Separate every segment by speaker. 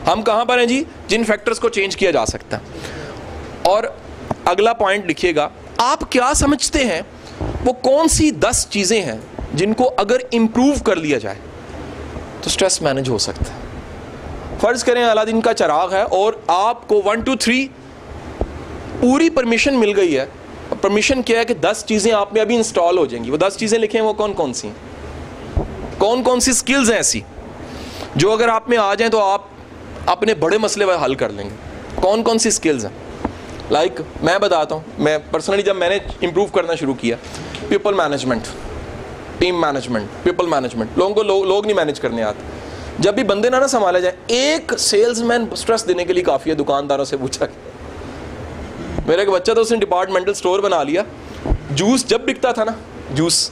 Speaker 1: हम कहाँ पर हैं जी? जिन फैक्टर्स को चेंज किया जा सकता है। और अगला पॉइंट लिखिएगा, आप क्या समझते हैं वो कौन सी 10 चीज़ें हैं जिनको अगर इम्प्रूव कर लिया जाए तो स्ट्रेस मैनेज हो सकता है। फ़र्ज़ करें अलादीन का चिराग है और आपको 1 2 3 पूरी परमिशन मिल गई है। परमिशन क्या है कि 10 चीज़ें आप में अभी इंस्टॉल हो जाएंगी। वो 10 चीज़ें लिखें, वो कौन कौन सी हैं, कौन कौन सी स्किल्स हैं ऐसी जो अगर आप में आ जाएं तो आप अपने बड़े मसले वह हल कर लेंगे। कौन कौन सी स्किल्स हैं? लाइक मैं बताता हूँ, मैं पर्सनली जब मैंने इम्प्रूव करना शुरू किया, people management, team management, people management, लोगों को लोग नहीं मैनेज करने आते। जब भी बंदे ना संभाला जाए, एक सेल्समैन स्ट्रेस देने के लिए काफ़ी है। दुकानदारों से पूछा, मेरा एक बच्चा था, उसने डिपार्टमेंटल स्टोर बना लिया। जूस जब बिकता था ना, जूस,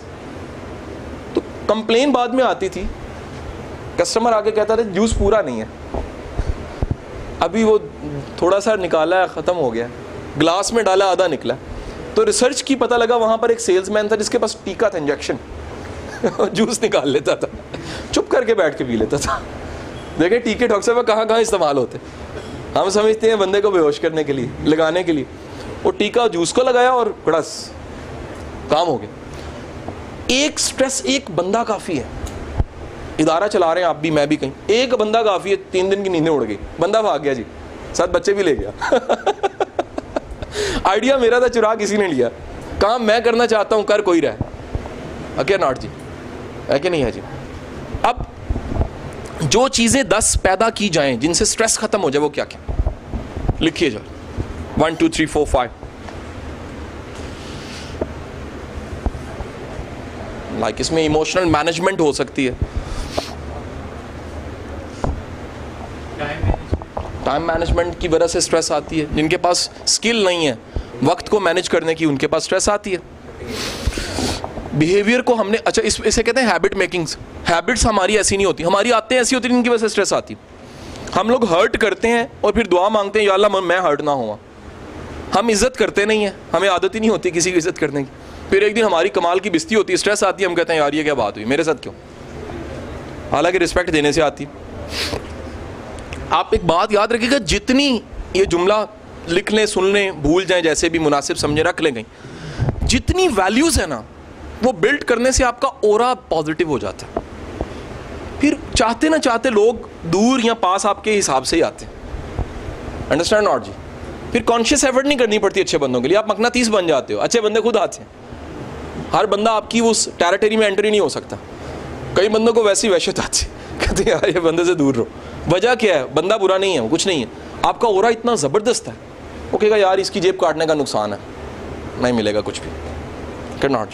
Speaker 1: तो कंप्लेन बाद में आती थी, कस्टमर आके कहता था जूस पूरा नहीं है, अभी वो थोड़ा सा निकाला है, ख़त्म हो गया, ग्लास में डाला आधा निकला। तो रिसर्च की पता लगा वहाँ पर एक सेल्समैन था जिसके पास टीका था, इंजेक्शन जूस निकाल लेता था, चुप करके बैठ के पी लेता था। देखें टीके डॉक्टर साहब कहाँ कहाँ इस्तेमाल होते। हम समझते हैं बंदे को बेहोश करने के लिए, लगाने के लिए, वो टीका जूस को लगाया और बड़स काम हो गया। एक स्ट्रेस, एक बंदा काफ़ी है। इदारा चला रहे हैं आप भी, मैं भी, कहीं एक बंदा काफ़ी है। 3 दिन की नींदें उड़ गई, बंदा भाग गया जी, साथ बच्चे भी ले गया। आइडिया मेरा था, चुरा किसी ने लिया। काम मैं करना चाहता हूँ, कर कोई रहा। क्या नॉट जी, है कि नहीं है जी? अब जो चीज़ें 10 पैदा की जाएं जिनसे स्ट्रेस खत्म हो जाए, वो क्या क्या लिखिए जा। 1 2 3 4 5। लाइक इसमें इमोशनल मैनेजमेंट हो सकती है, टाइम मैनेजमेंट की वजह से स्ट्रेस आती है। जिनके पास स्किल नहीं है वक्त को मैनेज करने की, उनके पास स्ट्रेस आती है। बिहेवियर को हमने, अच्छा इसे कहते हैं हैबिट मेकिंग्स। हैबिट्स हमारी ऐसी नहीं होती, हमारी आते हैं ऐसी होती है जिनकी वजह से स्ट्रेस आती। हम लोग हर्ट करते हैं और फिर दुआ मांगते हैं, या अल्लाह मैं हर्ट ना हुआ। हम इज्जत करते नहीं हैं, हमें आदत ही नहीं होती किसी की इज्जत करने की। फिर एक दिन हमारी कमाल की बिस्ती होती है, स्ट्रेस आती है, हम कहते हैं यार ये क्या बात हुई, मेरे साथ क्यों, हालांकि रिस्पेक्ट देने से आती। आप एक बात याद रखिएगा, जितनी ये जुमला लिख लें, सुन लें, भूल जाएं, जैसे भी मुनासिब समझे रख लें, कहीं जितनी वैल्यूज़ है ना, वो बिल्ड करने से आपका ओरा पॉजिटिव हो जाता है। फिर चाहते ना चाहते लोग दूर या पास आपके हिसाब से ही आते हैं। अंडरस्टैंड नॉट जी? फिर कॉन्शियस एफर्ट नहीं करनी पड़ती अच्छे बंदों के लिए, आप मकनातीस बन जाते हो, अच्छे बंदे खुद आते हैं। हर बंदा आपकी उस टेरिटरी में एंट्री नहीं हो सकता। कई बंदों को वैसी वहशत आती है, कहते हैं यार ये बंदे से दूर रहो। वजह क्या है? बंदा बुरा नहीं है, वो कुछ नहीं है, आपका ओरा इतना ज़बरदस्त है, वो कहेगा यार इसकी जेब काटने का नुकसान है, नहीं मिलेगा कुछ भी। Can not.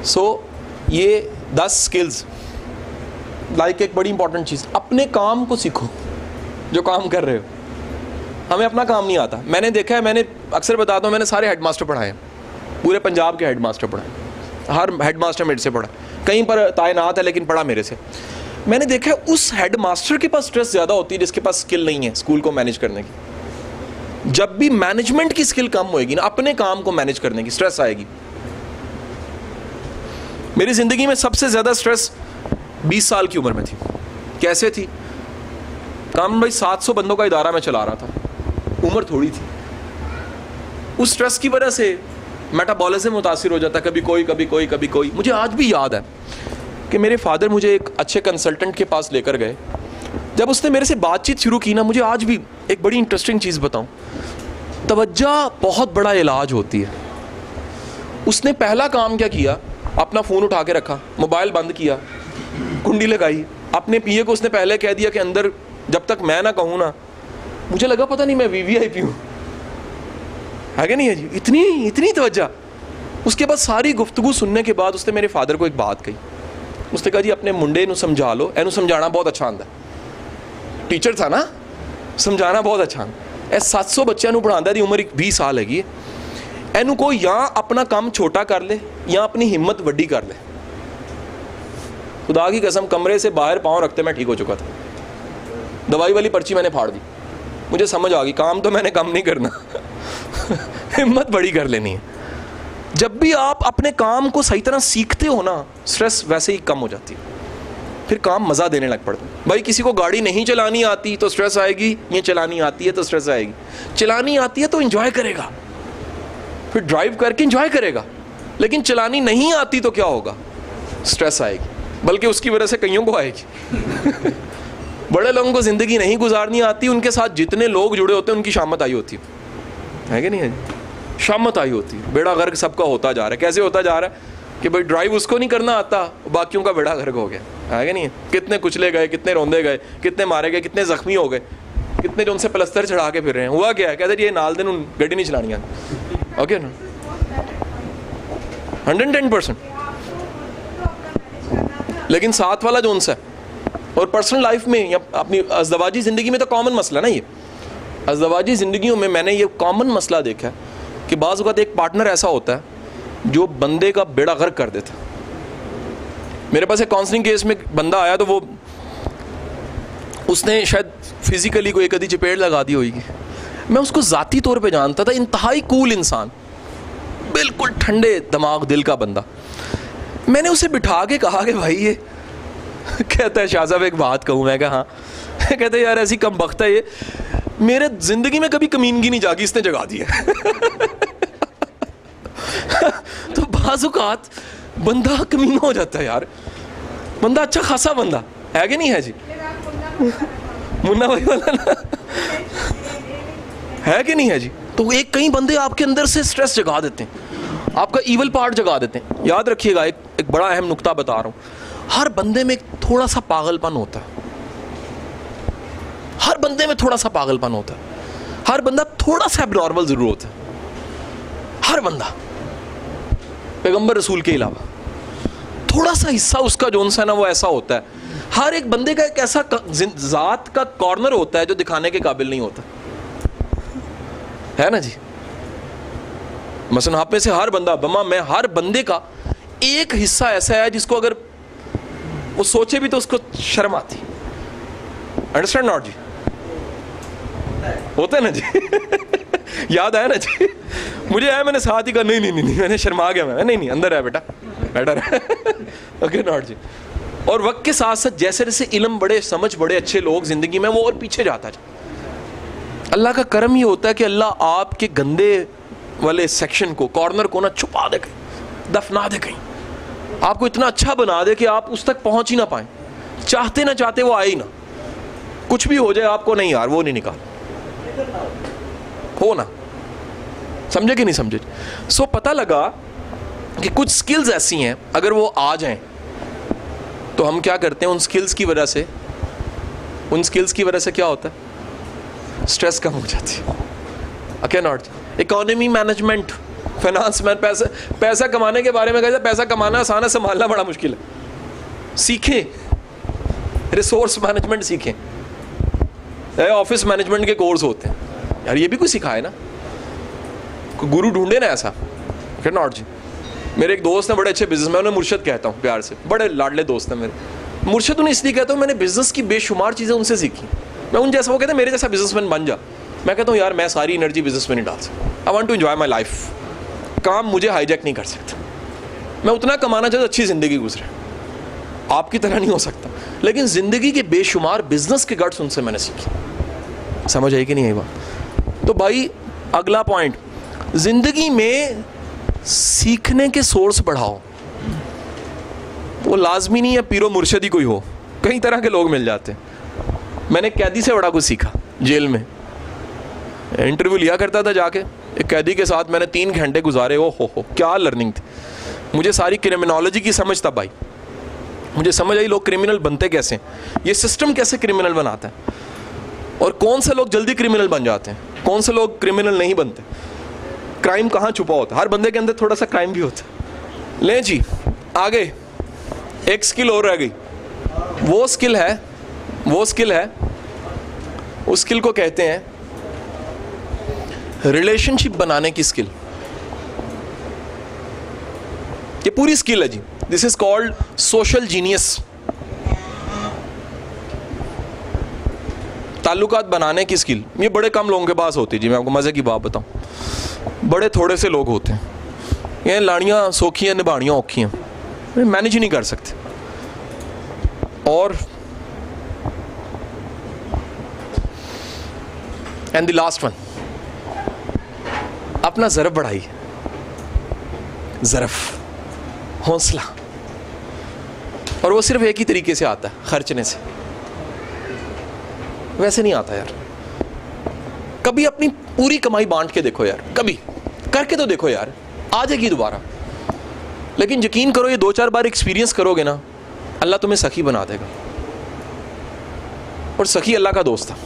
Speaker 1: सो ये 10 स्किल्स, लाइक एक बड़ी इंपॉर्टेंट चीज़, अपने काम को सीखो जो काम कर रहे हो। हमें अपना काम नहीं आता। मैंने देखा है, मैंने अक्सर बताता हूँ, मैंने सारे हेडमास्टर पढ़ाए, पूरे पंजाब के हेडमास्टर पढ़ाए, हर हेडमास्टर मेरे से पढ़ा, कहीं पर तैनात है लेकिन पढ़ा मेरे से। मैंने देखा है उस हेडमास्टर के पास स्ट्रेस ज़्यादा होती है जिसके पास स्किल नहीं है स्कूल को मैनेज करने की। जब भी मैनेजमेंट की स्किल कम होएगी ना, अपने काम को मैनेज करने की, स्ट्रेस आएगी। मेरी ज़िंदगी में सबसे ज़्यादा स्ट्रेस 20 साल की उम्र में थी। कैसे थी? काम भाई 700 बंदों का इदारा में चला रहा था, उम्र थोड़ी थी। उस स्ट्रेस की वजह से मेटाबॉलिज्म मुतासिर हो जाता, कभी कोई कभी कोई कभी कोई। मुझे आज भी याद है कि मेरे फादर मुझे एक अच्छे कंसल्टेंट के पास लेकर गए। जब उसने मेरे से बातचीत शुरू की ना, मुझे आज भी एक बड़ी इंटरेस्टिंग चीज़ बताऊं, तवज्जो बहुत बड़ा इलाज होती है। उसने पहला काम क्या किया, अपना फ़ोन उठा के रखा, मोबाइल बंद किया, कुंडी लगाई, अपने पीए को उसने पहले कह दिया कि अंदर जब तक मैं ना कहूँ ना, मुझे लगा पता नहीं मैं वीवीआईपी हूँ, है कि नहीं है जी? इतनी तवज्जो। उसके बाद सारी गुफ्तगू सुनने के बाद उसने मेरे फादर को एक बात कही। उसने कहा जी अपने मुंडे नू समझा लो, एनू समझाना बहुत अच्छा आंदा। टीचर था ना, समझाना बहुत अच्छा आंदा। 700 बच्चों को पढ़ाता दी, उम्र 20 साल हैगी। एनू को या अपना काम छोटा कर ले या अपनी हिम्मत वड्डी कर ले। खुदा की कसम, कमरे से बाहर पाँव रखते मैं ठीक हो चुका था। दवाई वाली पर्ची मैंने फाड़ दी, मुझे समझ आ गई काम तो मैंने कम नहीं करना हिम्मत बड़ी कर लेनी है। जब भी आप अपने काम को सही तरह सीखते हो ना, स्ट्रेस वैसे ही कम हो जाती है। फिर काम मज़ा देने लग पड़ता है। भाई किसी को गाड़ी नहीं चलानी आती तो स्ट्रेस आएगी, ये चलानी आती है तो स्ट्रेस आएगी। चलानी आती है तो एंजॉय करेगा, फिर ड्राइव करके एंजॉय करेगा, लेकिन चलानी नहीं आती तो क्या होगा, स्ट्रेस आएगी, बल्कि उसकी वजह से कईयों को आएगी। बड़े लोगों को ज़िंदगी नहीं गुजारनी आती, उनके साथ जितने लोग जुड़े होते हैं उनकी शामत आई होती है कि नहीं है? शामत आई होती है। बेड़ा गर्क सबका होता जा रहा है। कैसे होता जा रहा है कि भाई ड्राइव उसको नहीं करना आता, बाकियों का बेड़ा गर्क हो गया, है कि नहीं है? कितने कुचले गए, कितने रोंदे गए, कितने मारे गए, कितने जख्मी हो गए, कितने जो उनसे प्लस्तर चढ़ा के फिर रहे हैं। हुआ क्या है, कहते ये नाल दिन गड्डी नहीं चलानी आती। ओके ना, 110%। लेकिन साथ वाला जो उनसे और पर्सनल लाइफ में या अपनी अज़दवाजी ज़िंदगी में तो कॉमन मसला ना, ये अज़दवाजी ज़िंदगियों में मैंने ये कॉमन मसला देखा है कि बाज़ वक़्त एक पार्टनर ऐसा होता है जो बंदे का बेड़ा गर्क कर देता। मेरे पास एक काउंसलिंग केस में बंदा आया तो वो उसने शायद फिज़िकली कोई कदी चपेट लगा दी होगी। मैं उसको ज़ाती तौर पे जानता था, इंतहाई कूल इंसान, बिल्कुल ठंडे दिमाग दिल का बंदा। मैंने उसे बिठा के कहा कि भाई ये कहता है शाह साहब एक बात कहूँ। मैं कहा हाँ। कहते यार ऐसी कम बख्त है ये, मेरे ज़िंदगी में कभी कमीनगी नहीं जागी, इसने जगा दी है। तो बाज़-औक़ात बंदा कमीना हो जाता है यार, बंदा अच्छा खासा बंदा है कि नहीं है जी, मुन्ना भाई वाला ना, है कि नहीं है जी। तो एक कई बंदे आपके अंदर से स्ट्रेस जगा देते हैं, आपका ईवल पार्ट जगा देते हैं। याद रखिएगा, एक बड़ा अहम नुक्ता बता रहा हूँ, हर बंदे में थोड़ा सा पागलपन होता है, हर बंदे में थोड़ा सा पागलपन होता है, हर बंदा थोड़ा सा एब्नॉर्मल जरूर होता है, हर बंदा, पैगंबर रसूल के अलावा थोड़ा सा हिस्सा उसका जो है ना वो ऐसा होता है। हर एक बंदे का एक ऐसा ज़ात का कॉर्नर होता है जो दिखाने के काबिल नहीं होता, है ना जी। मसलन आप में से हर बंदा, बमा मैं, हर बंदे का एक हिस्सा ऐसा है जिसको अगर वो सोचे भी तो उसको शर्म आती। अंडरस्टैंड नॉट जी? होता है ना जी। याद आया ना जी? मुझे आया, मैंने साथ ही कहा नहीं नहीं नहीं, मैंने शर्मा गया, मैं नहीं नहीं अंदर है बेटा, बेटर है। ओके नॉट जी। और वक्त के साथ साथ जैसे जैसे इल्म बड़े, समझ बड़े अच्छे लोग जिंदगी में, वो और पीछे जाता जाए। अल्लाह का करम ही होता है कि अल्लाह आपके गंदे वाले सेक्शन को, कॉर्नर को ना छुपा दे कहीं, दफना दे कहीं, आपको इतना अच्छा बना दे कि आप उस तक पहुंच ही ना पाए, चाहते ना चाहते वो आए ही ना। कुछ भी हो जाए आपको नहीं यार वो नहीं निकाल हो ना, समझे कि नहीं समझे? सो पता लगा कि कुछ स्किल्स ऐसी हैं अगर वो आ जाएं तो हम क्या करते हैं, उन स्किल्स की वजह से क्या होता है, स्ट्रेस कम हो जाती है। Okay not? Economy management, finance में, पैसा कमाने के बारे में कहते हैं, पैसा कमाना आसान है, संभालना बड़ा मुश्किल है। सीखें, रिसोर्स मैनेजमेंट सीखें, ऑफिस मैनेजमेंट के कोर्स होते हैं यार, ये भी कोई सिखाए ना, कोई गुरु ढूंढे ना ऐसा। ओके नॉट जी। मेरे एक दोस्त हैं बड़े अच्छे बिजनेसमैन, उन्हें मुर्शद कहता हूँ प्यार से, बड़े लाडले दोस्त हैं मेरे। मुर्शद उन्हें इसलिए कहता हूँ, मैंने बिजनेस की बेशुमार चीज़ें उनसे सीखी। मैं उन जैसा, वो कहते हैं मेरे जैसा बिजनेसमैन बन जा। मैं कहता हूँ यार मैं सारी एनर्जी बिजनेस में नहीं डाल सकता, I want to enjoy my life, काम मुझे हाईजैक नहीं कर सकता, मैं उतना कमाना चाहता अच्छी ज़िंदगी गुजरे, आपकी तरह नहीं हो सकता। लेकिन ज़िंदगी के बेशुमार बिजनेस के गट्स उनसे मैंने सीखी। समझ आई कि नहीं आई बात? तो भाई अगला पॉइंट, ज़िंदगी में सीखने के सोर्स बढ़ाओ। वो लाजमी नहीं है पीरो मुर्शदी कोई हो, कई तरह के लोग मिल जाते हैं। मैंने कैदी से बड़ा कुछ सीखा, जेल में इंटरव्यू लिया करता था जाके, एक कैदी के साथ मैंने 3 घंटे गुजारे। ओ हो क्या लर्निंग थी। मुझे सारी क्रिमिनोलॉजी की समझ था भाई, मुझे समझ आई लोग क्रिमिनल बनते कैसे हैं, ये सिस्टम कैसे क्रिमिनल बनाता है, और कौन से लोग जल्दी क्रिमिनल बन जाते हैं, कौन से लोग क्रिमिनल नहीं बनते, क्राइम कहाँ छुपा होता है। हर बंदे के अंदर थोड़ा सा क्राइम भी होता है। लें जी आगे, एक स्किल और रह गई, वो स्किल है उस स्किल को कहते हैं रिलेशनशिप बनाने की स्किल। ये पूरी स्किल है जी, this is called social genius. ताल्लुकात बनाने की स्किल, ये बड़े कम लोगों के पास होती है जी। मैं आपको मजे की बात बताऊं, बड़े थोड़े से लोग होते हैं, ये लाड़ियां सोखियां निभाड़ियां औखियां, मैनेज ही नहीं कर सकते। और एंड द लास्ट वन, अपना ज़रफ़ बढ़ाइए, ज़रफ़, हौसला। और वो सिर्फ एक ही तरीके से आता है, खर्चने से। वैसे नहीं आता यार। कभी अपनी पूरी कमाई बांट के देखो यार, कभी करके तो देखो यार, आ जाएगी दोबारा। लेकिन यकीन करो, ये 2-4 बार एक्सपीरियंस करोगे ना, अल्लाह तुम्हें सखी बना देगा। और सखी अल्लाह का दोस्त था।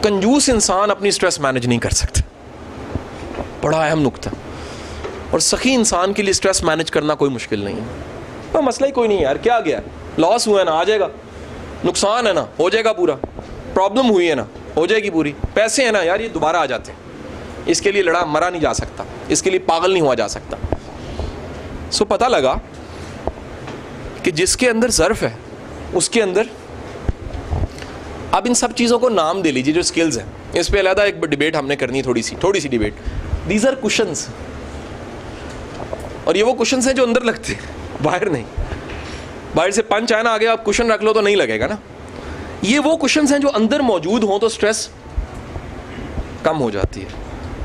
Speaker 1: कंजूस इंसान अपनी स्ट्रेस मैनेज नहीं कर सकता, बड़ा अहम नुक्ता। और सखी इंसान के लिए स्ट्रेस मैनेज करना कोई मुश्किल नहीं है। तो मसला ही कोई नहीं है यार, क्या गया, लॉस हुआ है ना, आ जाएगा। नुकसान है ना, हो जाएगा पूरा। प्रॉब्लम हुई है ना, हो जाएगी पूरी। पैसे हैं ना यार, ये दोबारा आ जाते हैं। इसके लिए मरा नहीं जा सकता, इसके लिए पागल नहीं हुआ जा सकता। सो पता लगा कि जिसके अंदर ज़र्फ़ है उसके अंदर, अब इन सब चीज़ों को नाम दे लीजिए जो स्किल्स हैं। इस पे अलग एक डिबेट हमने करनी, थोड़ी सी डिबेट। दीज आर कुशंस, और ये वो कुशंस हैं जो अंदर लगते हैं, बाहर नहीं। बाहर से पंच आया ना आगे, आप कुशन रख लो तो नहीं लगेगा ना। ये वो कुशंस हैं जो अंदर मौजूद हों तो स्ट्रेस कम हो जाती है।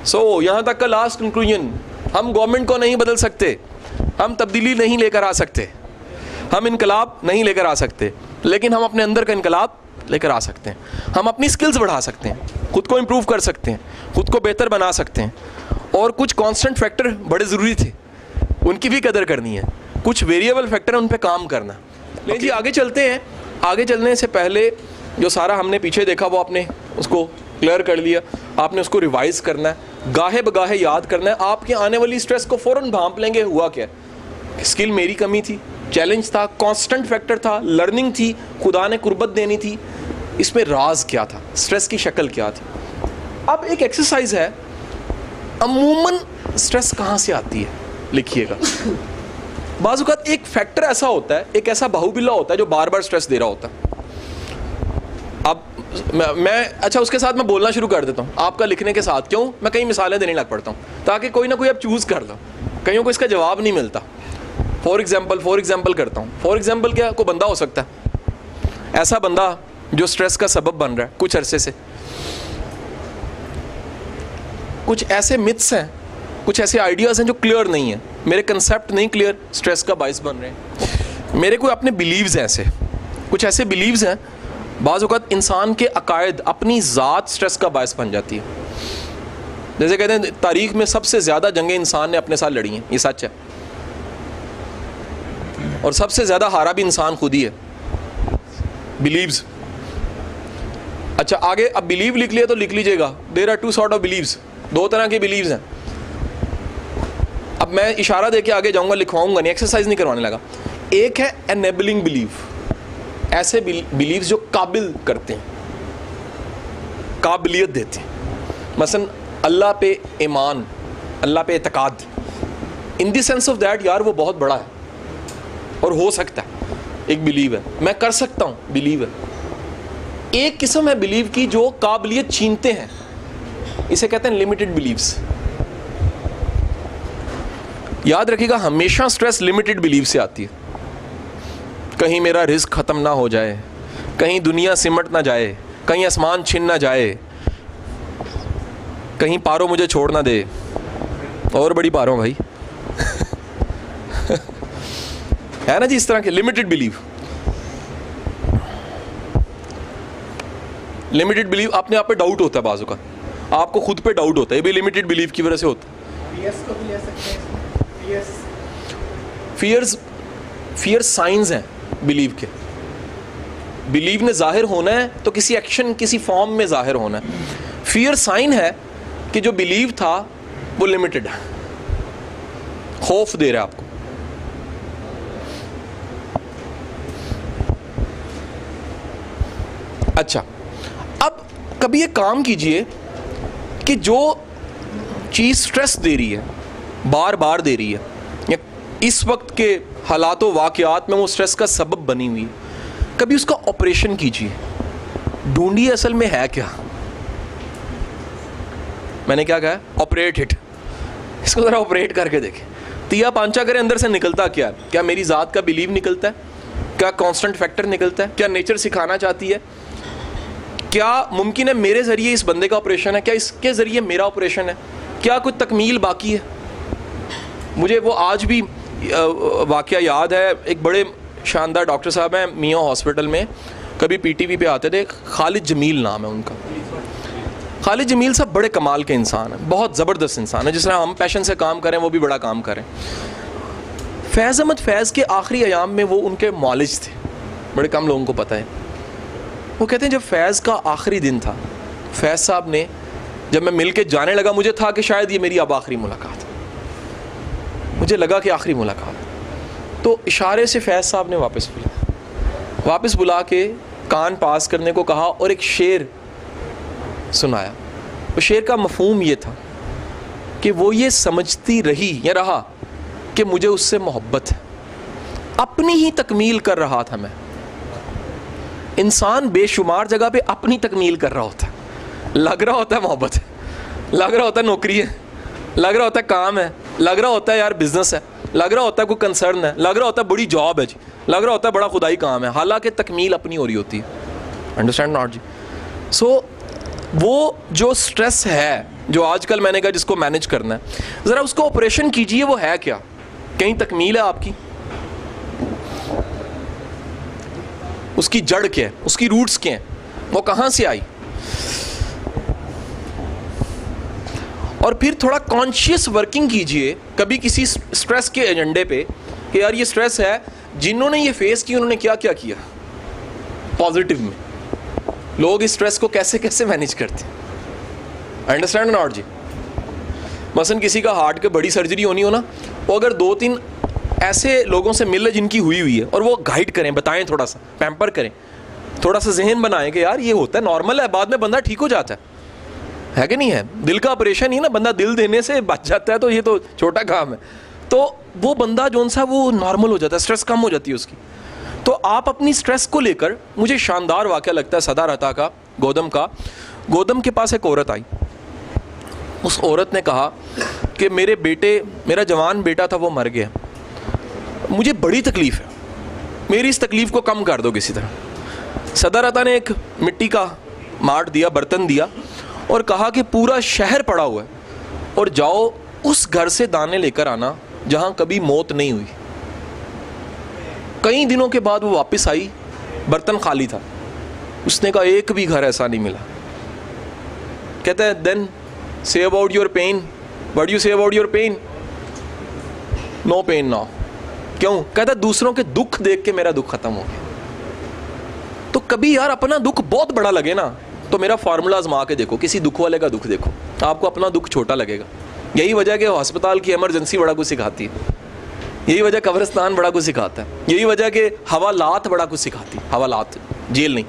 Speaker 1: सो यहाँ तक का लास्ट कंक्लूजन, हम गवर्नमेंट को नहीं बदल सकते, हम तब्दीली नहीं लेकर आ सकते, हम इनकलाब नहीं लेकर आ सकते, लेकिन हम अपने अंदर का इनकलाब लेकर आ सकते हैं। हम अपनी स्किल्स बढ़ा सकते हैं, खुद को इम्प्रूव कर सकते हैं, खुद को बेहतर बना सकते हैं। और कुछ कांस्टेंट फैक्टर बड़े ज़रूरी थे, उनकी भी कदर करनी है। कुछ वेरिएबल फैक्टर है, उन पे काम करना। लेकिन जी आगे चलते हैं। आगे चलने से पहले जो सारा हमने पीछे देखा वो आपने उसको क्लियर कर लिया, आपने उसको रिवाइज करना है, गाहे बगाहे याद करना है। आपके आने वाली स्ट्रेस को फ़ौरन भांप लेंगे, हुआ क्या, स्किल मेरी कमी थी, चैलेंज था, कांस्टेंट फैक्टर था, लर्निंग थी, खुदा ने कुर्बत देनी थी, इसमें राज क्या था, स्ट्रेस की शक्ल क्या थी। अब एक एक्सरसाइज है, अमूमन स्ट्रेस कहाँ से आती है लिखिएगा। बाज़ औक़ात एक फैक्टर ऐसा होता है, एक ऐसा बाहुबिल्ला होता है जो बार बार स्ट्रेस दे रहा होता है। अब मैं अच्छा उसके साथ मैं बोलना शुरू कर देता हूँ आपका लिखने के साथ। क्यों, मैं कई मिसालें देने लग पड़ता हूँ ताकि कोई ना कोई आप चूज़ कर लो। कईयों को इसका जवाब नहीं मिलता। फॉर एग्जाम्पल करता हूँ। फॉर एग्जाम्पल क्या, कोई बंदा हो सकता है, ऐसा बंदा जो स्ट्रेस का सबब बन रहा है कुछ अरसे से। कुछ ऐसे मिथ्स हैं, कुछ ऐसे आइडियाज़ हैं जो क्लियर नहीं है, मेरे कंसेप्ट नहीं क्लियर, स्ट्रेस का बाइस बन रहे हैं। मेरे कोई अपने बिलीव्स हैं, ऐसे कुछ ऐसे बिलीव्स हैं, बाज़ औक़ात इंसान के अकायद, अपनी ज़ात स्ट्रेस का बाइस बन जाती है। जैसे कहते हैं तारीख़ में सबसे ज़्यादा जंगें इंसान ने अपने साथ लड़ी हैं, ये सच है। और सबसे ज़्यादा हारा भी इंसान खुद ही है, बिलीव्स। अच्छा आगे अब बिलीव लिख लिया तो लिख लीजिएगा, there are 2 sort of beliefs, 2 तरह के बिलीव्स हैं। अब मैं इशारा देके आगे जाऊंगा, लिखवाऊंगा नहीं, एक्सरसाइज नहीं करवाने लगा। एक है एनेबलिंग बिलीव, ऐसे बिलीव्स जो काबिल करते हैं, काबिलियत देते हैं। मसलन अल्लाह पे ईमान, अल्लाह पे एतकाद, in the sense of that यार वो बहुत बड़ा है और हो सकता है, एक बिलीव है, मैं कर सकता हूँ, बिलीव है। एक किस्म है बिलीव की जो काबिलियत छीनते हैं, इसे कहते हैं लिमिटेड बिलीव्स। याद रखिएगा हमेशा स्ट्रेस लिमिटेड बिलीव से आती है। कहीं मेरा रिस्क ख़त्म ना हो जाए, कहीं दुनिया सिमट ना जाए, कहीं आसमान छिन ना जाए, कहीं पारो मुझे छोड़ ना दे, और बड़ी पारो भाई है ना जी, इस तरह के लिमिटेड बिलीव। लिमिटेड बिलीव अपने आप पे डाउट होता है, बाजू का आपको खुद पे डाउट होता है, ये भी लिमिटेड बिलीव की वजह से होता है। फियर साइंस हैं बिलीव के। बिलीव ने जाहिर होना है तो किसी एक्शन, किसी फॉर्म में जाहिर होना है। फियर साइन है कि जो बिलीव था वो लिमिटेड है, खौफ दे रहा है आपको। अच्छा अब कभी ये काम कीजिए कि जो चीज़ स्ट्रेस दे रही है, बार बार दे रही है, या इस वक्त के हालातों वाक़यात में वो स्ट्रेस का सबब बनी हुई है, कभी उसका ऑपरेशन कीजिए, ढूंढिए असल में है क्या। मैंने क्या कहा, ऑपरेट इट, इसको ज़रा ऑपरेट करके देखें। तिया पांचा करे अंदर से निकलता क्या? क्या मेरी ज़ात का बिलीव निकलता है? क्या कांस्टेंट फैक्टर निकलता है? क्या नेचर सिखाना चाहती है? क्या मुमकिन है मेरे ज़रिए इस बंदे का ऑपरेशन है? क्या इसके ज़रिए मेरा ऑपरेशन है? क्या कुछ तकमील बाकी है? मुझे वो आज भी वाक़या याद है। एक बड़े शानदार डॉक्टर साहब हैं मियाँ हॉस्पिटल में, कभी पीटीवी पे आते थे, खालिद जमील नाम है उनका। खालिद जमील साहब बड़े कमाल के इंसान हैं, बहुत ज़बरदस्त इंसान है। जिस तरह हम पैशन से काम करें वो भी बड़ा काम करें। फैज़ अहमद फैज़ के आखिरी अयाम में वो उनके मौलिज थे, बड़े कम लोगों को पता है। वो कहते हैं जब फैज़ का आखिरी दिन था, फैज़ साहब ने, जब मैं मिल के जाने लगा, मुझे था कि शायद ये मेरी अब आखिरी मुलाकात है, मुझे लगा कि आखिरी मुलाकात। तो इशारे से फैज़ साहब ने वापस बुला के कान पास करने को कहा और एक शेर सुनाया। वो शेर का मफहूम ये था कि वो ये समझती रही या रहा कि मुझे उससे मोहब्बत है। अपनी ही तकमील कर रहा था मैं। इंसान बेशुमार जगह पे अपनी तकमील कर रहा होता है। लग रहा होता है मोहब्बत है, लग रहा होता है नौकरी है, लग रहा होता है काम है, लग रहा होता है यार बिजनेस है, लग रहा होता है कोई कंसर्न है, लग रहा होता है बड़ी जॉब है जी, लग रहा होता है बड़ा खुदाई काम है, हालांकि तकमील अपनी हो रही होती है। अंडरस्टैंड नॉट जी? सो वो जो स्ट्रेस है जो आजकल मैंने कहा जिसको मैनेज करना है, ज़रा उसको ऑपरेशन कीजिए। वो है क्या? कहीं तकमील है आपकी? उसकी जड़ क्या है? उसकी रूट्स क्या हैं? वो कहाँ से आई? और फिर थोड़ा कॉन्शियस वर्किंग कीजिए कभी किसी स्ट्रेस के एजेंडे पे कि यार ये स्ट्रेस है, जिन्होंने ये फेस किया उन्होंने क्या क्या किया पॉजिटिव में। लोग इस स्ट्रेस को कैसे कैसे मैनेज करते हैं। अंडरस्टैंड नॉट जी? मसलन किसी का हार्ट की बड़ी सर्जरी होनी हो ना, वो अगर 2-3 ऐसे लोगों से मिले जिनकी हुई है और वो गाइड करें, बताएं, थोड़ा सा पैम्पर करें, थोड़ा सा जहन बनाएं कि यार ये होता है, नॉर्मल है, बाद में बंदा ठीक हो जाता है कि नहीं है? दिल का ऑपरेशन ही ना, बंदा दिल देने से बच जाता है, तो ये तो छोटा काम है। तो वो बंदा जोन सा वो नॉर्मल हो जाता है, स्ट्रेस कम हो जाती है उसकी। तो आप अपनी स्ट्रेस को लेकर, मुझे शानदार वाक़या लगता है सदारता का, गोदम का। गोदम के पास एक औरत आई। उस औरत ने कहा कि मेरा जवान बेटा था वो मर गया, मुझे बड़ी तकलीफ़ है, मेरी इस तकलीफ़ को कम कर दो किसी तरह। सदारता ने एक मिट्टी का मार्ट दिया, बर्तन दिया और कहा कि पूरा शहर पड़ा हुआ है और जाओ उस घर से दाने लेकर आना जहाँ कभी मौत नहीं हुई। कई दिनों के बाद वो वापस आई, बर्तन खाली था। उसने कहा एक भी घर ऐसा नहीं मिला। कहता है then say about your pain, what you say about your pain? No pain now. क्यों? कहता है दूसरों के दुख देख के मेरा दुख खत्म हो गया। तो कभी यार अपना दुख बहुत बड़ा लगे ना, तो मेरा फार्मूला आजमा के देखो, किसी दुख वाले का दुख देखो, आपको अपना दुख छोटा लगेगा। यही वजह कि अस्पताल की इमरजेंसी बड़ा कुछ सिखाती है, यही वजह कब्रिस्तान बड़ा कुछ सिखाता है, यही वजह कि हवालात बड़ा कुछ सिखाती है। हवालात, जेल नहीं।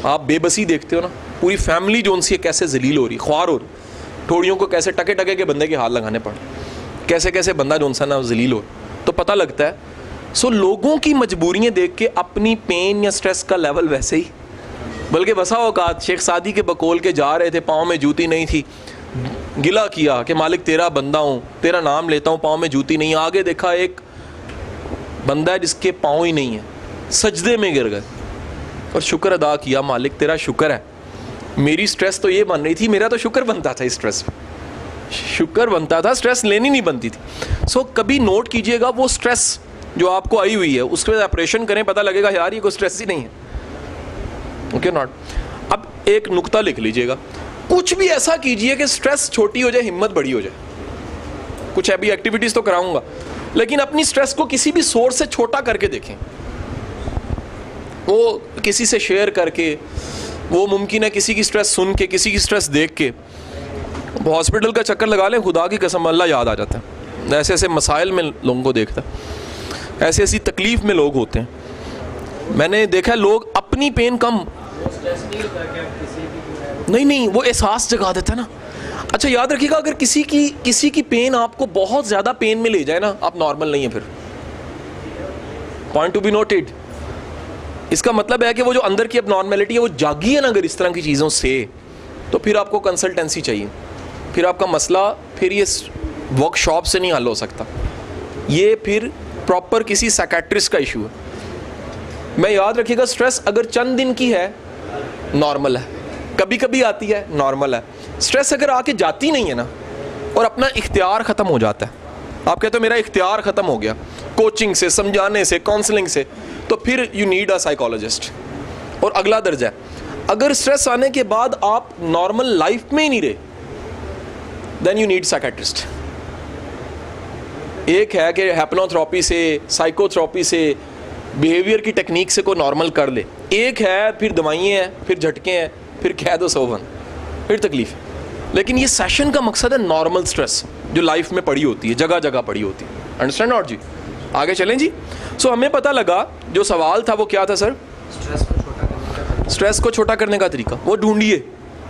Speaker 1: आप बेबसी देखते हो ना, पूरी फैमिली जो उनसे कैसे जलील हो रही, ख्वार हो रही, ठोड़ियों को कैसे टके टके के बंदे के हाथ लगाने पड़े, कैसे कैसे बंदा जो उनसा ना जलील हो, तो पता लगता है। सो लोगों की मजबूरियाँ देख के अपनी पेन या स्ट्रेस का लेवल वैसे ही, बल्कि बसा औकात शेख सादी के बकोल के जा रहे थे, पाँव में जूती नहीं थी, गिला किया कि मालिक तेरा बंदा हूँ, तेरा नाम लेता हूँ, पाँव में जूती नहीं। आगे देखा एक बंदा है जिसके पाँव ही नहीं है, सजदे में गिर गए और शुक्र अदा किया, मालिक तेरा शुक्र है, मेरी स्ट्रेस तो ये बन रही थी, मेरा तो शुक्र बनता था, स्ट्रेस शुक्र बनता था, स्ट्रेस लेनी नहीं बनती थी। सो कभी नोट कीजिएगा वो स्ट्रेस जो आपको आई हुई है, उसके बाद ऑपरेशन करें, पता लगेगा यार ये कोई स्ट्रेस ही नहीं है। Okay not? अब एक नुक्ता लिख लीजिएगा, कुछ भी ऐसा कीजिए कि स्ट्रेस छोटी हो जाए, हिम्मत बड़ी हो जाए। कुछ अभी एक्टिविटीज तो कराऊंगा, लेकिन अपनी स्ट्रेस को किसी भी सोर्स से छोटा करके देखें। वो किसी से शेयर करके, वो मुमकिन है किसी की स्ट्रेस सुन के, किसी की स्ट्रेस देख के। हॉस्पिटल का चक्कर लगा लें, खुदा की कसम अल्लाह याद आ जाता है। ऐसे ऐसे मसाइल में लोगों को देखता, ऐसी ऐसी तकलीफ में लोग होते हैं। मैंने देखा लोग अपनी पेन कम नहीं, वो एहसास जगा देता है ना। अच्छा याद रखिएगा, अगर किसी की पेन आपको बहुत ज़्यादा पेन में ले जाए ना, आप नॉर्मल नहीं है फिर। Point to be noted. इसका मतलब है कि वो जो अंदर की अब नॉर्मेलिटी है वो जागी है ना अगर इस तरह की चीज़ों से, तो फिर आपको कंसल्टेंसी चाहिए। फिर आपका मसला फिर ये वर्कशॉप से नहीं हल हो सकता, ये फिर प्रॉपर किसी साइकेट्रिस्ट का इशू है। मैं याद रखिएगा, स्ट्रेस अगर चंद दिन की है नॉर्मल है, कभी कभी आती है नॉर्मल है। स्ट्रेस अगर आके जाती नहीं है ना और अपना इख्तियार ख़त्म हो जाता है, आप कहते हो मेरा इख्तियार ख़त्म हो गया कोचिंग से, समझाने से, काउंसलिंग से, तो फिर यू नीड अ साइकोलॉजिस्ट। और अगला दर्जा है, अगर स्ट्रेस आने के बाद आप नॉर्मल लाइफ में ही नहीं रहे, देन यू नीड साइकेट्रिस्ट। एक है कि हेप्नोथेरेपी से, साइकोथेरेपी से, बिहेवियर की टेक्निक से को नॉर्मल कर ले, एक है फिर दवाइयाँ हैं, फिर झटके हैं, फिर कह दो सोवन, फिर तकलीफ है। लेकिन ये सेशन का मकसद है नॉर्मल स्ट्रेस जो लाइफ में पड़ी होती है, जगह जगह पड़ी होती है। अंडरस्टैंड नॉट जी? आगे चलें जी। सो हमें पता लगा जो सवाल था वो क्या था सर? स्ट्रेस को छोटा करने का तरीका। वो ढूंढिए,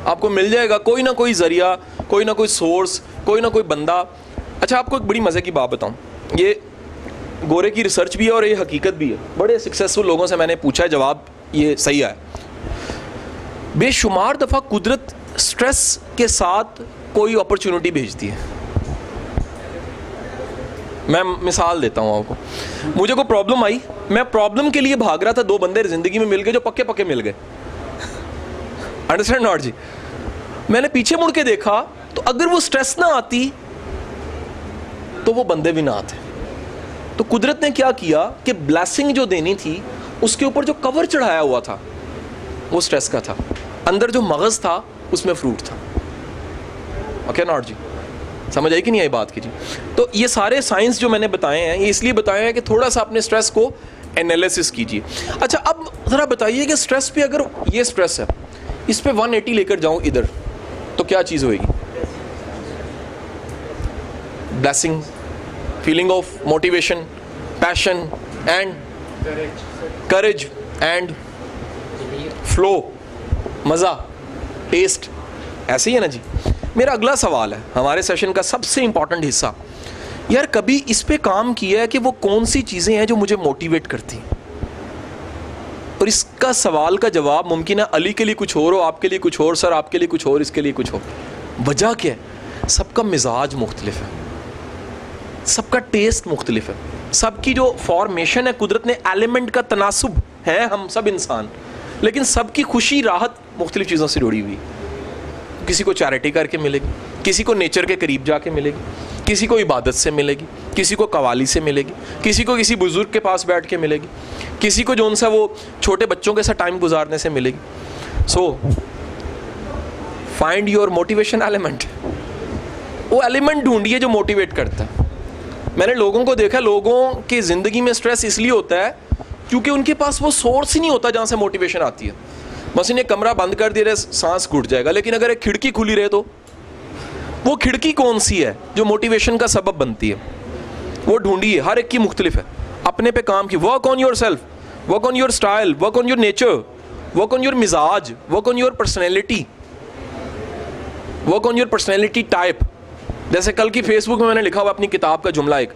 Speaker 1: आपको मिल जाएगा कोई ना कोई जरिया, कोई ना कोई सोर्स, कोई ना कोई बंदा। अच्छा, आपको एक बड़ी मज़े की बात बताऊं, ये गोरे की रिसर्च भी है और ये हकीकत भी है। बड़े सक्सेसफुल लोगों से मैंने पूछा है, जवाब ये सही है। बेशुमार दफ़ा कुदरत स्ट्रेस के साथ कोई अपॉर्चुनिटी भेजती है। मैं मिसाल देता हूँ आपको, मुझे कोई प्रॉब्लम आई, मैं प्रॉब्लम के लिए भाग रहा था, दो बंदे ज़िंदगी में मिल गए जो पक्के पक्के मिल गए। अंडरस्टैंड नॉट जी? मैंने पीछे मुड़ के देखा तो अगर वो स्ट्रेस ना आती तो वो बंदे भी ना आते। तो कुदरत ने क्या किया कि ब्लेसिंग जो देनी थी उसके ऊपर जो कवर चढ़ाया हुआ था वो स्ट्रेस का था, अंदर जो मगज था उसमें फ्रूट था। ओके नॉट जी? समझ आई कि नहीं आई बात कीजिए? तो ये सारे साइंस जो मैंने बताए हैं ये इसलिए बताए हैं कि थोड़ा सा अपने स्ट्रेस को एनालिसिस कीजिए। अच्छा, अब ज़रा बताइए कि स्ट्रेस पे, अगर ये स्ट्रेस है, इस पे 180 लेकर जाऊं इधर, तो क्या चीज़ होएगी? Blessing, feeling of motivation, passion and courage and flow, मज़ा, टेस्ट, ऐसे ही है ना जी? मेरा अगला सवाल है, हमारे सेशन का सबसे इंपॉर्टेंट हिस्सा, यार कभी इस पे काम किया है कि वो कौन सी चीज़ें हैं जो मुझे मोटिवेट करती हैं? और इसका सवाल का जवाब मुमकिन है अली के लिए कुछ और हो, आपके लिए कुछ और, सर आपके लिए कुछ और, इसके लिए कुछ और। वजह क्या है? सबका मिजाज मुख्तलिफ है, सबका टेस्ट मुख्तलिफ है, सबकी जो फॉर्मेशन है, कुदरत ने एलिमेंट का तनासुब है, हम सब इंसान, लेकिन सबकी खुशी राहत मुख्तलिफ चीज़ों से जुड़ी हुई। किसी को चैरिटी करके मिलेगी, किसी को नेचर के करीब जाके मिलेगी, किसी को इबादत से मिलेगी, किसी को कवाली से मिलेगी, किसी को किसी बुजुर्ग के पास बैठ के मिलेगी, किसी को जो सा वो छोटे बच्चों के साथ टाइम गुजारने से मिलेगी। So find your motivation element. वो एलिमेंट ढूंढिए जो मोटिवेट करता है। मैंने लोगों को देखा, लोगों की ज़िंदगी में स्ट्रेस इसलिए होता है क्योंकि उनके पास वो सोर्स ही नहीं होता जहाँ से मोटिवेशन आती है। बस इन्हें कमरा बंद कर दिया, सांस घुट जाएगा, लेकिन अगर एक खिड़की खुली रहे तो वो खिड़की कौन सी है जो मोटिवेशन का सबब बनती है? वो ढूंढिए, हर एक की मुख्तलिफ है। अपने पे काम की, work on yourself, work on your style, work on your nature, work on your मिजाज, work on your personality, work on your personality type. जैसे कल की फेसबुक में मैंने लिखा हुआ अपनी किताब का जुमला, एक